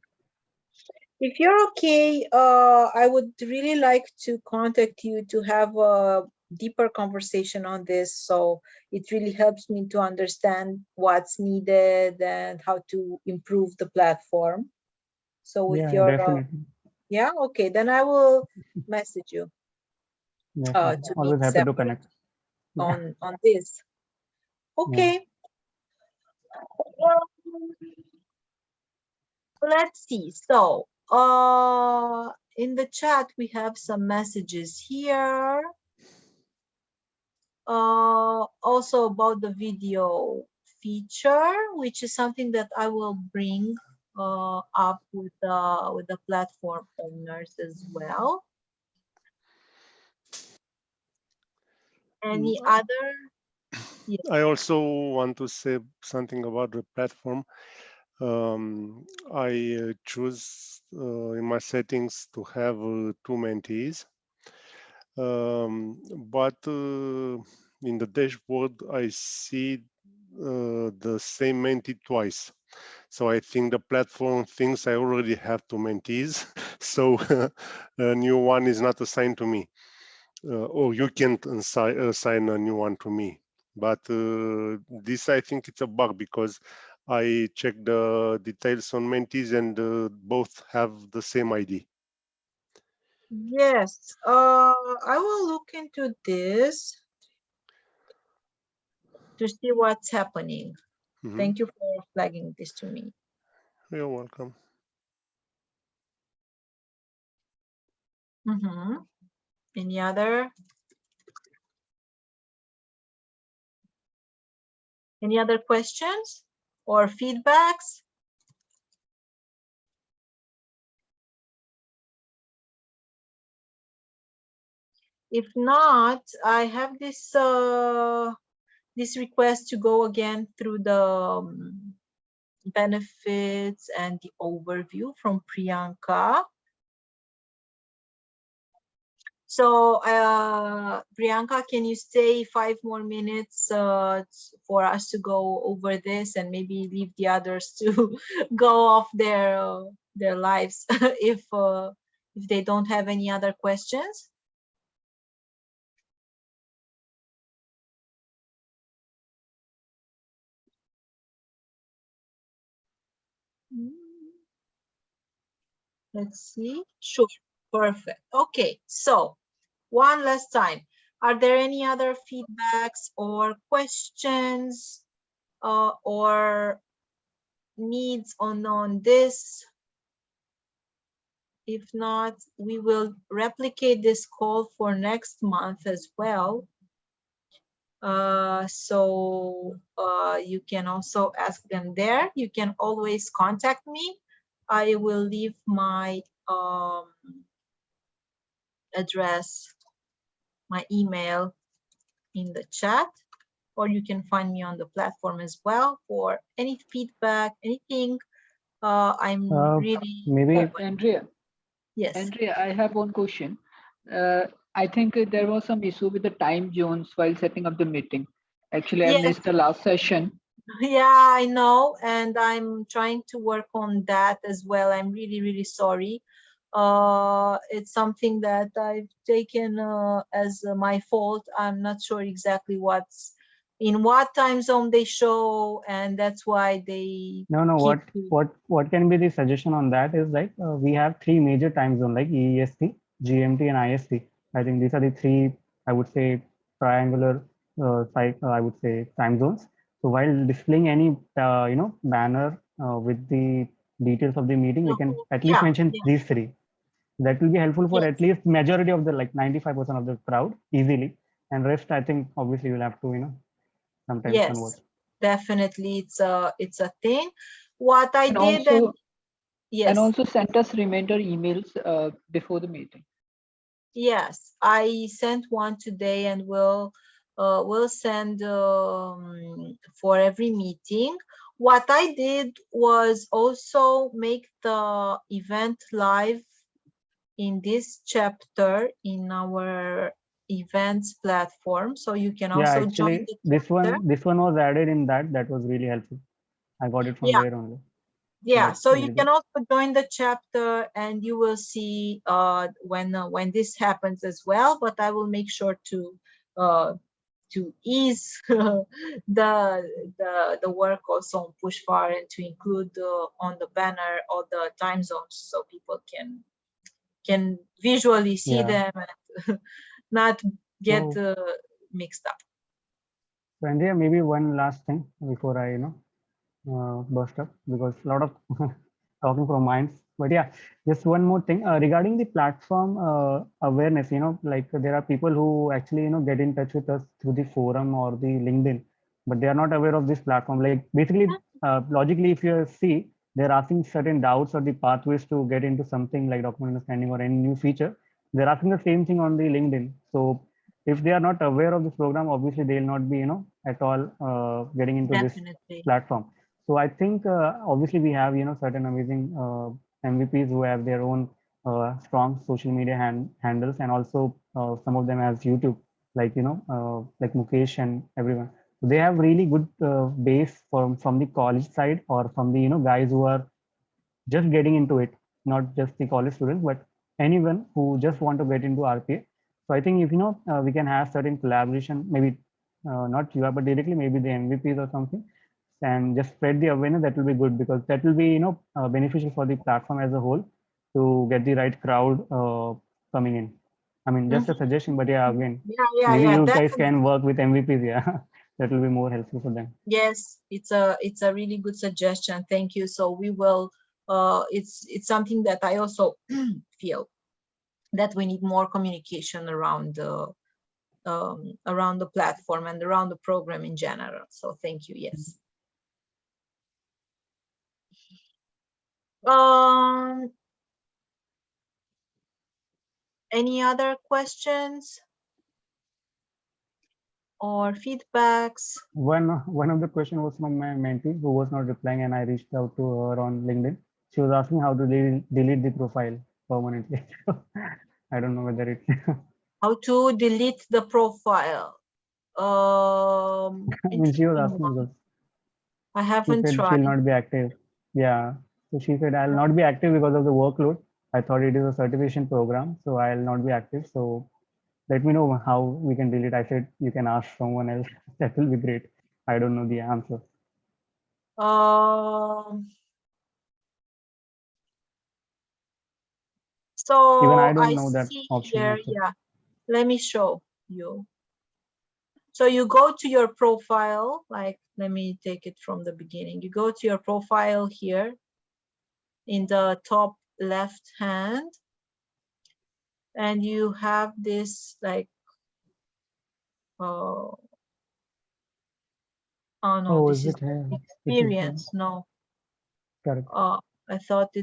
If you're okay, I would really like to contact you to have a deeper conversation on this. So it really helps me to understand what's needed and how to improve the platform. So if
Yeah,
you're,
definitely.
yeah, okay, then I will message you
Definitely.
to meet
Always happy to
separate
connect. Yeah.
on this.
Yeah.
Okay. Let's see. So, in the chat, we have some messages here. Also about the video feature, which is something that I will bring up with the platform owners as well. Any other? Yes.
I also want to say something about the platform. I choose in my settings to have two mentees, but in the dashboard I see the same mentee twice. So I think the platform thinks I already have two mentees, so a new one is not assigned to me. Or you can't assign a new one to me. But this, I think it's a bug because I checked the details on mentees and both have the same ID.
Yes. I will look into this to see what's happening. Thank you for flagging this to me.
You're welcome.
Any other questions or feedbacks? If not, I have this this request to go again through the benefits and the overview from Priyanka. So, Priyanka, can you stay 5 more minutes for us to go over this and maybe leave the others to go off their lives if they don't have any other questions? Let's see. Sure. Perfect. Okay. So, one last time. Are there any other feedbacks or questions or needs on this? If not, we will replicate this call for next month as well. So you can also ask them there. You can always contact me. I will leave my address, my email in the chat, or you can find me on the platform as well for any feedback, anything. I'm really
maybe
open.
Andrea,
Yes.
Andrea, I have one question. I think there was some issue with the time zones while setting up the meeting. Actually, I
Yes.
missed the last session.
Yeah, I know, and I'm trying to work on that as well. I'm really, really sorry. It's something that I've taken as my fault. I'm not sure exactly in what time zone they show, and that's why they
no.
keep.
What can be the suggestion on that is like we have three major time zones like EEST, GMT, and IST. I think these are the three, I would say, triangular I would say time zones. So while displaying any banner with the details of the meeting, we can at least
Yeah,
mention
yes,
these three. That will be helpful for
yes.
at least majority of the like 95% of the crowd easily, and rest I think obviously you'll have to sometimes convert.
Yes, definitely. It's a thing. What I
And
did, and
also,
yes.
sent us reminder emails before the meeting.
Yes, I sent one today and will send for every meeting. What I did was also make the event live in this chapter in our events platform, so you can
Yeah,
also join
actually
the
this
chapter.
one was added in that. That was really helpful. I got it from
Yeah,
there only.
Yeah,
that's
so
really
you can
good.
also join the chapter and you will see when this happens as well, but I will make sure to ease the work also on Pushfar and to include on the banner all the time zones so people can visually see
Yeah.
them and not get
So,
mixed up.
so Andrea, maybe one last thing before I, burst up, because a lot of talking from minds. But yeah, just one more thing regarding the platform awareness. Like there are people who actually get in touch with us through the forum or the LinkedIn, but they are not aware of this platform. Like basically, logically, if you see, they're asking certain doubts or the pathways to get into something like document understanding or any new feature. They're asking the same thing on the LinkedIn. So if they are not aware of this program, obviously they will not be at all getting into this
Definitely.
platform. So I think obviously we have certain amazing MVPs who have their own strong social media handles, and also some of them has YouTube, like like Mukesh and everyone. So they have really good base from the college side, or from the guys who are just getting into it, not just the college students, but anyone who just want to get into RPA. So I think if we can have certain collaboration, maybe not you, but directly maybe the MVPs or something, and just spread the awareness, that will be good, because that will be beneficial for the platform as a whole to get the right crowd coming in. I mean, just a suggestion, but yeah, again, maybe
Yeah,
you guys
definitely.
can work with MVPs. Yeah, that will be more helpful for them.
Yes, it's a really good suggestion. Thank you. So we will it's something that I also feel that we need more communication around the platform and around the program in general. So thank you. Yes. Any other questions or feedbacks?
One of the question was from my mentee who was not replying, and I reached out to her on LinkedIn. She was asking how to delete the profile permanently. I don't know whether it's
How to delete the profile?
I mean, she was
Interesting
asking
one.
because
I
she
haven't
said she'll
tried.
not be active. Yeah. So she said, I'll not be active because of the workload. I thought it is a certification program, so I'll not be active. So let me know how we can delete. I said, you can ask someone else. That will be great. I don't know the answer. Even I
So
don't
I
know that
see
option
here,
also.
yeah. Let me show you. So you go to your profile, like, let me take it from the beginning. You go to your profile here in the top left hand, and you have this like, oh no,
Oh,
this
is
is
it here? This is
experience. No,
correct.
I thought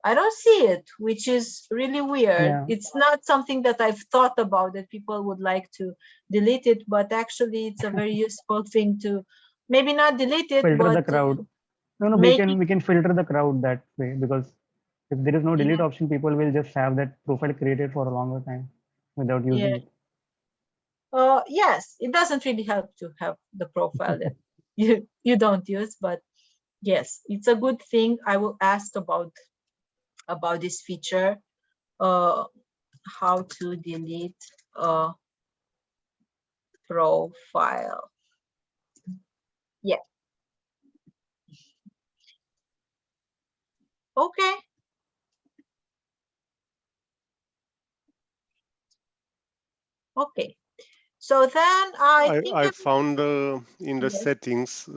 I don't see it, which is really weird.
Yeah.
It's not something that I've thought about, that people would like to delete it, but actually it's a very useful thing to maybe not delete it,
Filter the
but
crowd. No,
make it.
we can filter the crowd that way, because if there is no delete
Yeah,
option, people will just have that profile created for a longer time without
yeah.
using it.
Yes, it doesn't really help to have the profile that you don't use, but yes, it's a good thing. I will ask about this feature, how to delete a profile. Yeah. Okay. Okay. So then I think
I found in the
yes.
settings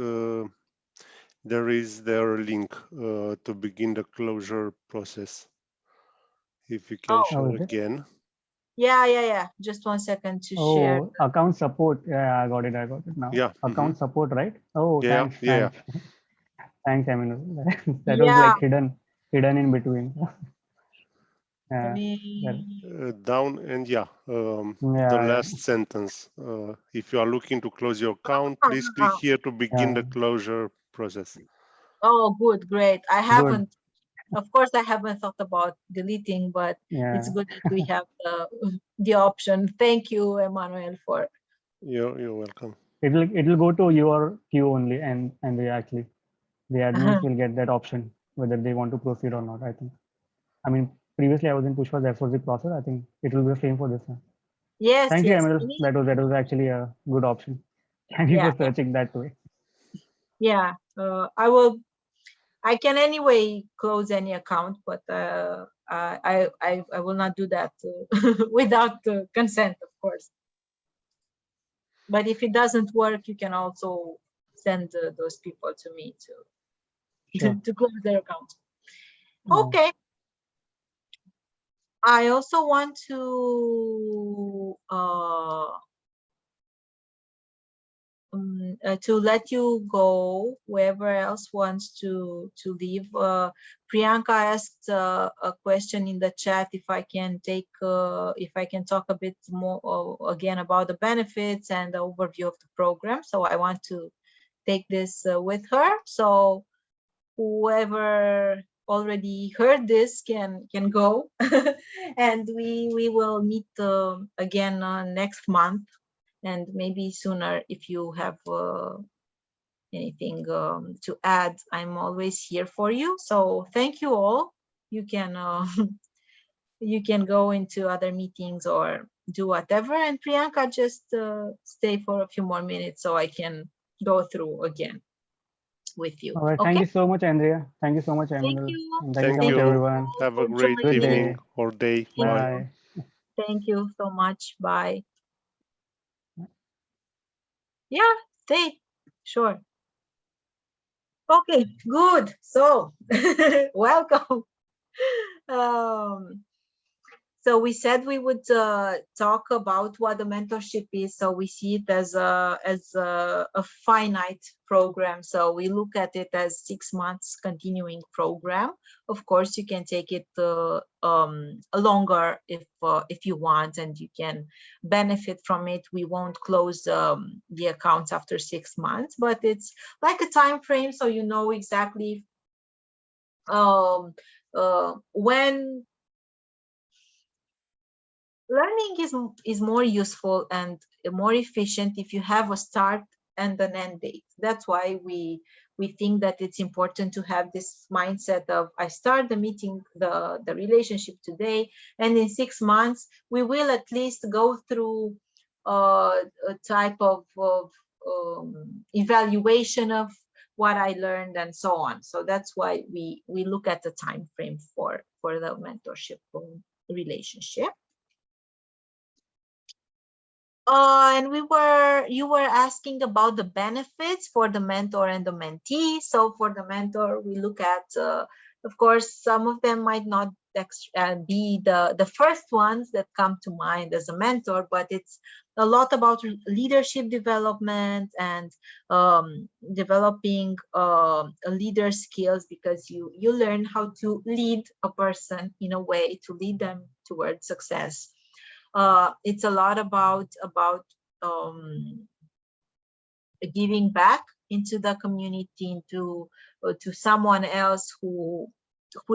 there is their link to begin the closure process. If you can
Oh,
show
Is it?
again.
yeah. Just 1 second to share.
Oh, account support. Yeah, I got it. I got it now.
Yeah.
Account support, right? Oh,
Yeah.
thanks,
Yeah.
thanks, thanks, Aminu. That was
Yeah.
like hidden in between.
Let
Yeah, well,
me.
Down and yeah, the
yeah,
last sentence. If you are looking to close your account, please click here to begin
yeah.
the closure process.
Oh, good, great. I
Good.
haven't, of course, I haven't thought about deleting, but it's
Yeah,
good that we have the option. Thank you, Emmanuel, for.
You're welcome.
it'll go to your queue only, and actually. the admins will get that option whether they want to proceed or not. I think. I mean, previously I was in push for the FOC process. I think it will be the same for this one.
Yes,
Thank you,
yes.
Emil. That was actually a good option. Thank you
Yeah,
for searching that way.
yeah. I can anyway close any account, but I will not do that without consent, of course. But if it doesn't work, you can also send those people to me
Sure.
to close their account.
Yeah.
Okay. I also want to let you go. Whoever else wants to leave. Priyanka asked a question in the chat if I can talk a bit more again about the benefits and the overview of the program. So I want to take this with her. So whoever already heard this can go, and we will meet again next month, and maybe sooner if you have anything to add. I'm always here for you. So thank you all. You can you can go into other meetings or do whatever. And Priyanka, just stay for a few more minutes so I can go through again with you.
All right.
Okay.
Thank you so much, Andrea. Thank you so much,
Thank
Emil.
you.
And thank you so
Thank
much,
you.
everyone.
Have a
For
great
Good
joining.
evening
day.
or day.
Thank
Bye.
you.
Bye.
Thank you so much. Bye. Yeah, stay. Sure. Okay, good. So welcome. Um, so we said we would talk about what the mentorship is. So we see it as a finite program. So we look at it as 6 months continuing program. Of course, you can take it longer if you want, and you can benefit from it. We won't close the accounts after 6 months, but it's like a time frame, so you know exactly when learning is more useful and more efficient if you have a start and an end date. That's why we think that it's important to have this mindset of I start the meeting, the relationship today, and in 6 months we will at least go through a type of evaluation of what I learned and so on. So that's why we look at the time frame for the mentorship relationship. And you were asking about the benefits for the mentor and the mentee. So for the mentor, we look at, of course, some of them might not be the first ones that come to mind as a mentor, but it's a lot about leadership development and developing leader skills, because you learn how to lead a person in a way to lead them towards success. It's a lot about giving back into the community, to someone else who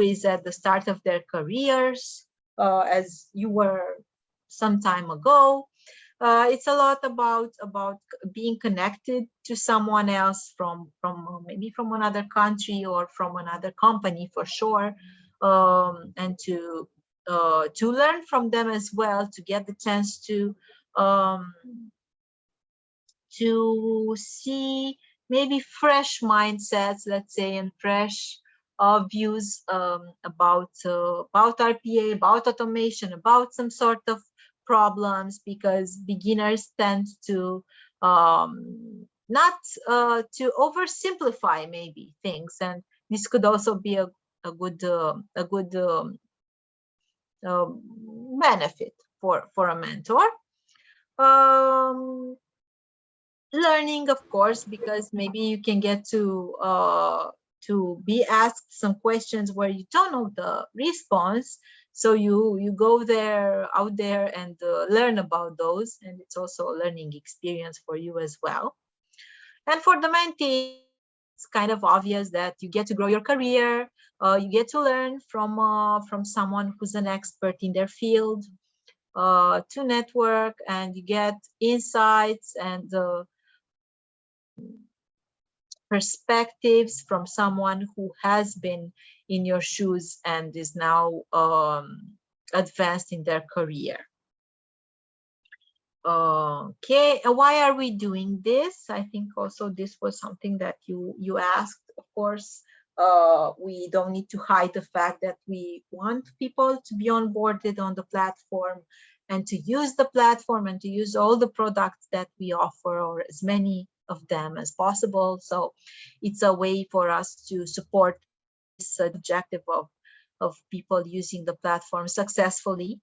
is at the start of their careers, as you were some time ago. It's a lot about being connected to someone else from maybe from another country or from another company for sure, and to learn from them as well, to get the chance to see maybe fresh mindsets, let's say, and fresh views about RPA, about automation, about some sort of problems, because beginners tend to not to oversimplify maybe things, and this could also be a good benefit for a mentor. Learning, of course, because maybe you can get to be asked some questions where you don't know the response, so you go out there and learn about those, and it's also a learning experience for you as well. And for the mentee, it's kind of obvious that you get to grow your career, you get to learn from someone who's an expert in their field, to network, and you get insights and perspectives from someone who has been in your shoes and is now advanced in their career. Okay, why are we doing this? I think also this was something that you asked. Of course, we don't need to hide the fact that we want people to be onboarded on the platform and to use the platform and to use all the products that we offer, or as many of them as possible. So it's a way for us to support this objective of people using the platform successfully.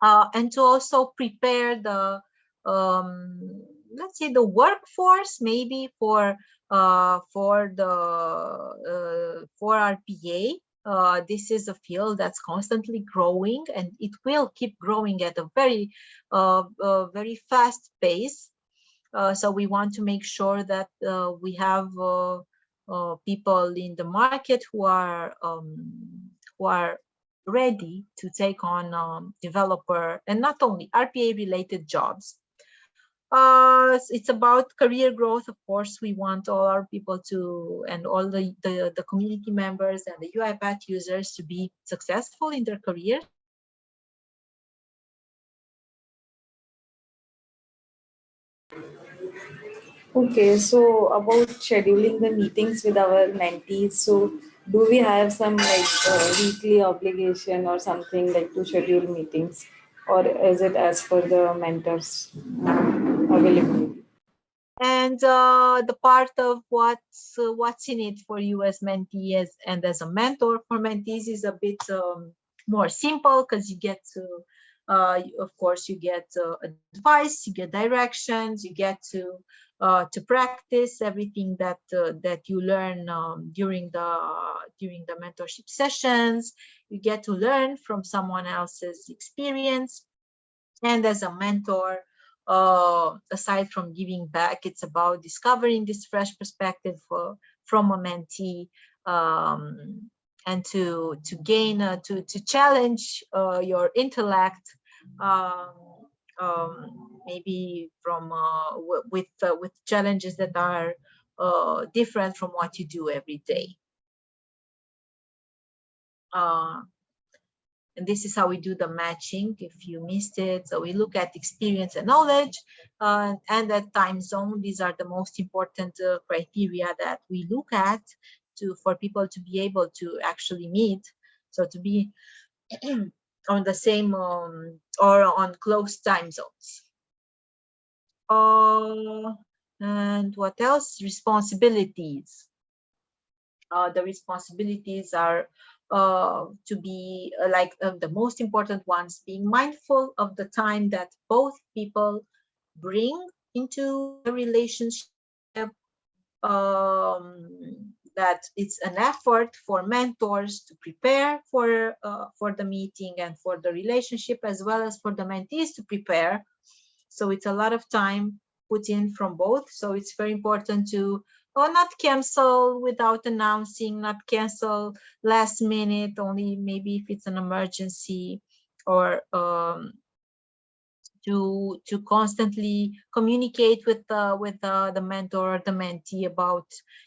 And to also prepare the, let's say, the workforce, maybe for RPA. This is a field that's constantly growing, and it will keep growing at a very fast pace. So we want to make sure that we have people in the market who are ready to take on developer and not only RPA related jobs. It's about career growth. Of course, we want all our people to, and all the community members and the UiPath users to be successful in their careers.
Okay, so about scheduling the meetings with our mentees, so do we have some like weekly obligation or something like to schedule meetings, or is it as per the mentors availability?
And the part of what's in it for you as mentee and as a mentor for mentees is a bit more simple, because you get to, of course, you get advice, you get directions, you get to practice everything that you learn during the mentorship sessions. You get to learn from someone else's experience, and as a mentor, aside from giving back, it's about discovering this fresh perspective from a mentee, and to gain to challenge your intellect, maybe from with challenges that are different from what you do every day. And this is how we do the matching if you missed it. So we look at experience and knowledge, and at time zone. These are the most important criteria that we look at for people to be able to actually meet. So to be on the same or on close time zones. And what else? Responsibilities. The responsibilities are to be the most important ones, being mindful of the time that both people bring into a relationship, that it's an effort for mentors to prepare for the meeting and for the relationship, as well as for the mentees to prepare. So it's a lot of time put in from both. So it's very important to not cancel without announcing, not cancel last minute, only maybe if it's an emergency, or to constantly communicate with the mentor or the mentee about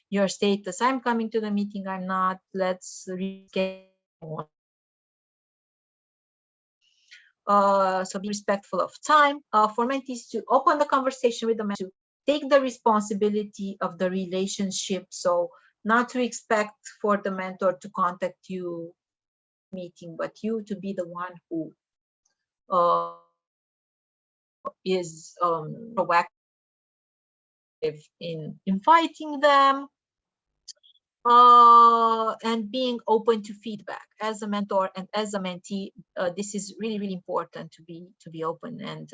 your status. I'm coming to the meeting, I'm not, let's reschedule. So be respectful of time. For mentees to open the conversation with the mentor, to take the responsibility of the relationship. So not to expect for the mentor to contact you meeting, but you to be the one who is proactive in inviting them, and being open to feedback as a mentor and as a mentee. This is really, really important to be open and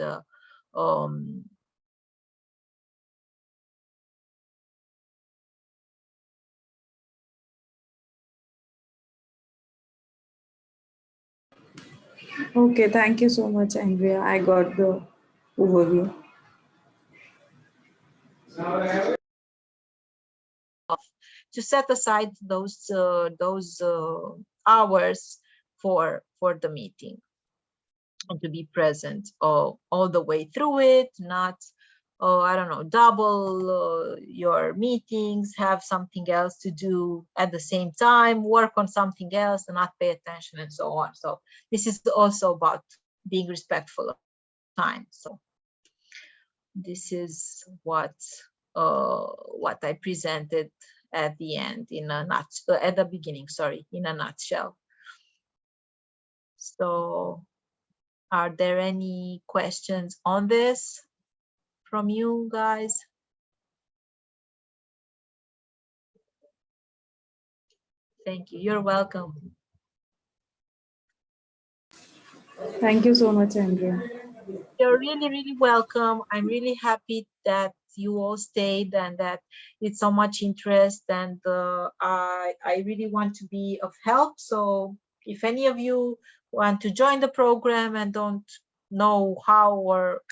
Okay, thank you so much, Andrea. I got the overview.
to set aside those hours for the meeting, and to be present all the way through it, not I don't know, double your meetings, have something else to do at the same time, work on something else and not pay attention and so on. So this is also about being respectful of time. So this is what I presented at the end in a nutshell, at the beginning, sorry, in a nutshell. So are there any questions on this from you guys? Thank you. You're welcome.
Thank you so much, Andrea.
You're really, really welcome. I'm really happy that you all stayed and that it's so much interest, and I really want to be of help. So if any of you want to join the program and don't know how or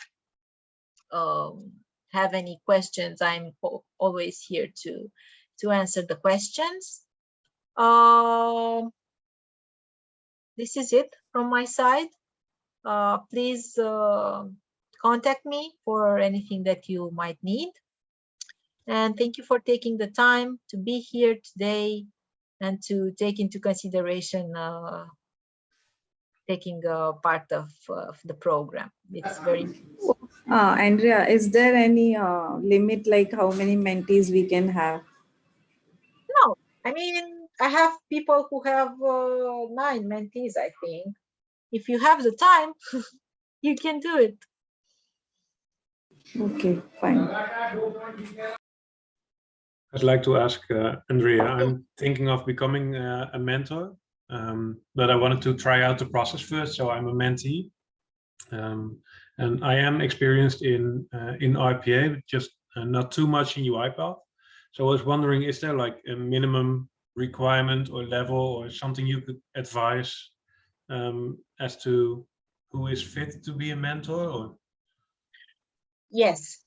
have any questions, I'm always here to answer the questions. This is it from my side. Please contact me for anything that you might need. And thank you for taking the time to be here today and to take into consideration taking part of the program. It's very
Andrea, is there any limit, like how many mentees we can have?
No, I mean, I have people who have 9 mentees, I think. If you have the time, you can do it.
Okay, fine.
I'd like to ask Andrea, I'm thinking of becoming a mentor, but I wanted to try out the process first, so I'm a mentee. And I am experienced in RPA, but just not too much in UiPath. So I was wondering, is there like a minimum requirement or level or something you could advise as to who is fit to be a mentor? Or?
Yes,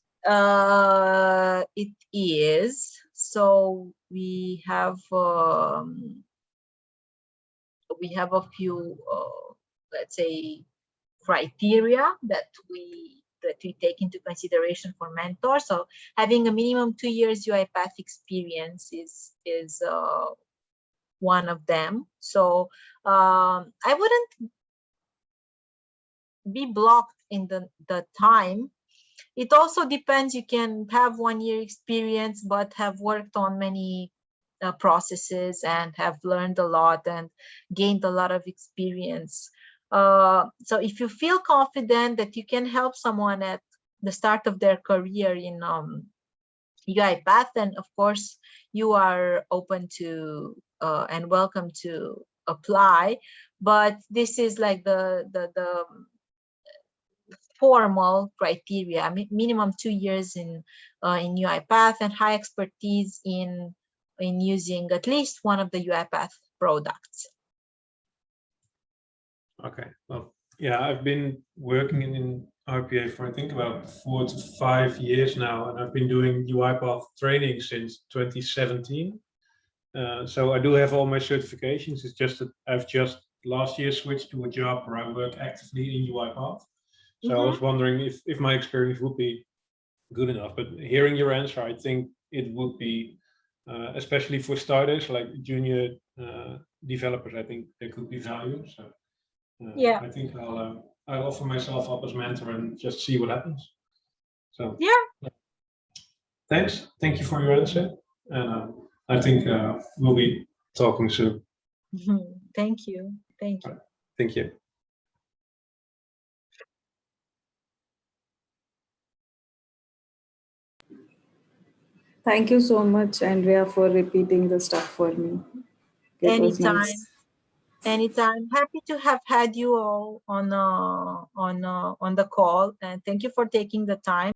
it is. So we have a few, let's say, criteria that we take into consideration for mentors. So having a minimum 2 years UiPath experience is one of them. So I wouldn't be blocked in the time. It also depends. You can have 1 year experience, but have worked on many processes and have learned a lot and gained a lot of experience. So if you feel confident that you can help someone at the start of their career in UiPath, then of course you are open to and welcome to apply. But this is like the formal criteria: minimum 2 years in UiPath and high expertise in using at least one of the UiPath products.
Okay, well, yeah, I've been working in RPA for I think about 4 to 5 years now, and I've been doing UiPath training since 2017. So I do have all my certifications. It's just that I've just last year switched to a job where I work actively in UiPath. So I was wondering if my experience would be good enough. But hearing your answer, I think it would be, especially for starters like junior developers. I think there could be value. So yeah, I think I'll offer myself up as mentor and just see what happens. So yeah, thanks. Thank you for your answer, and I think we'll be talking soon.
Thank you. Thank you.
Thank you.
Thank you so much, Andrea, for repeating the stuff for me. It was nice.
Anytime. Happy to have had you all on the call, and thank you for taking the time.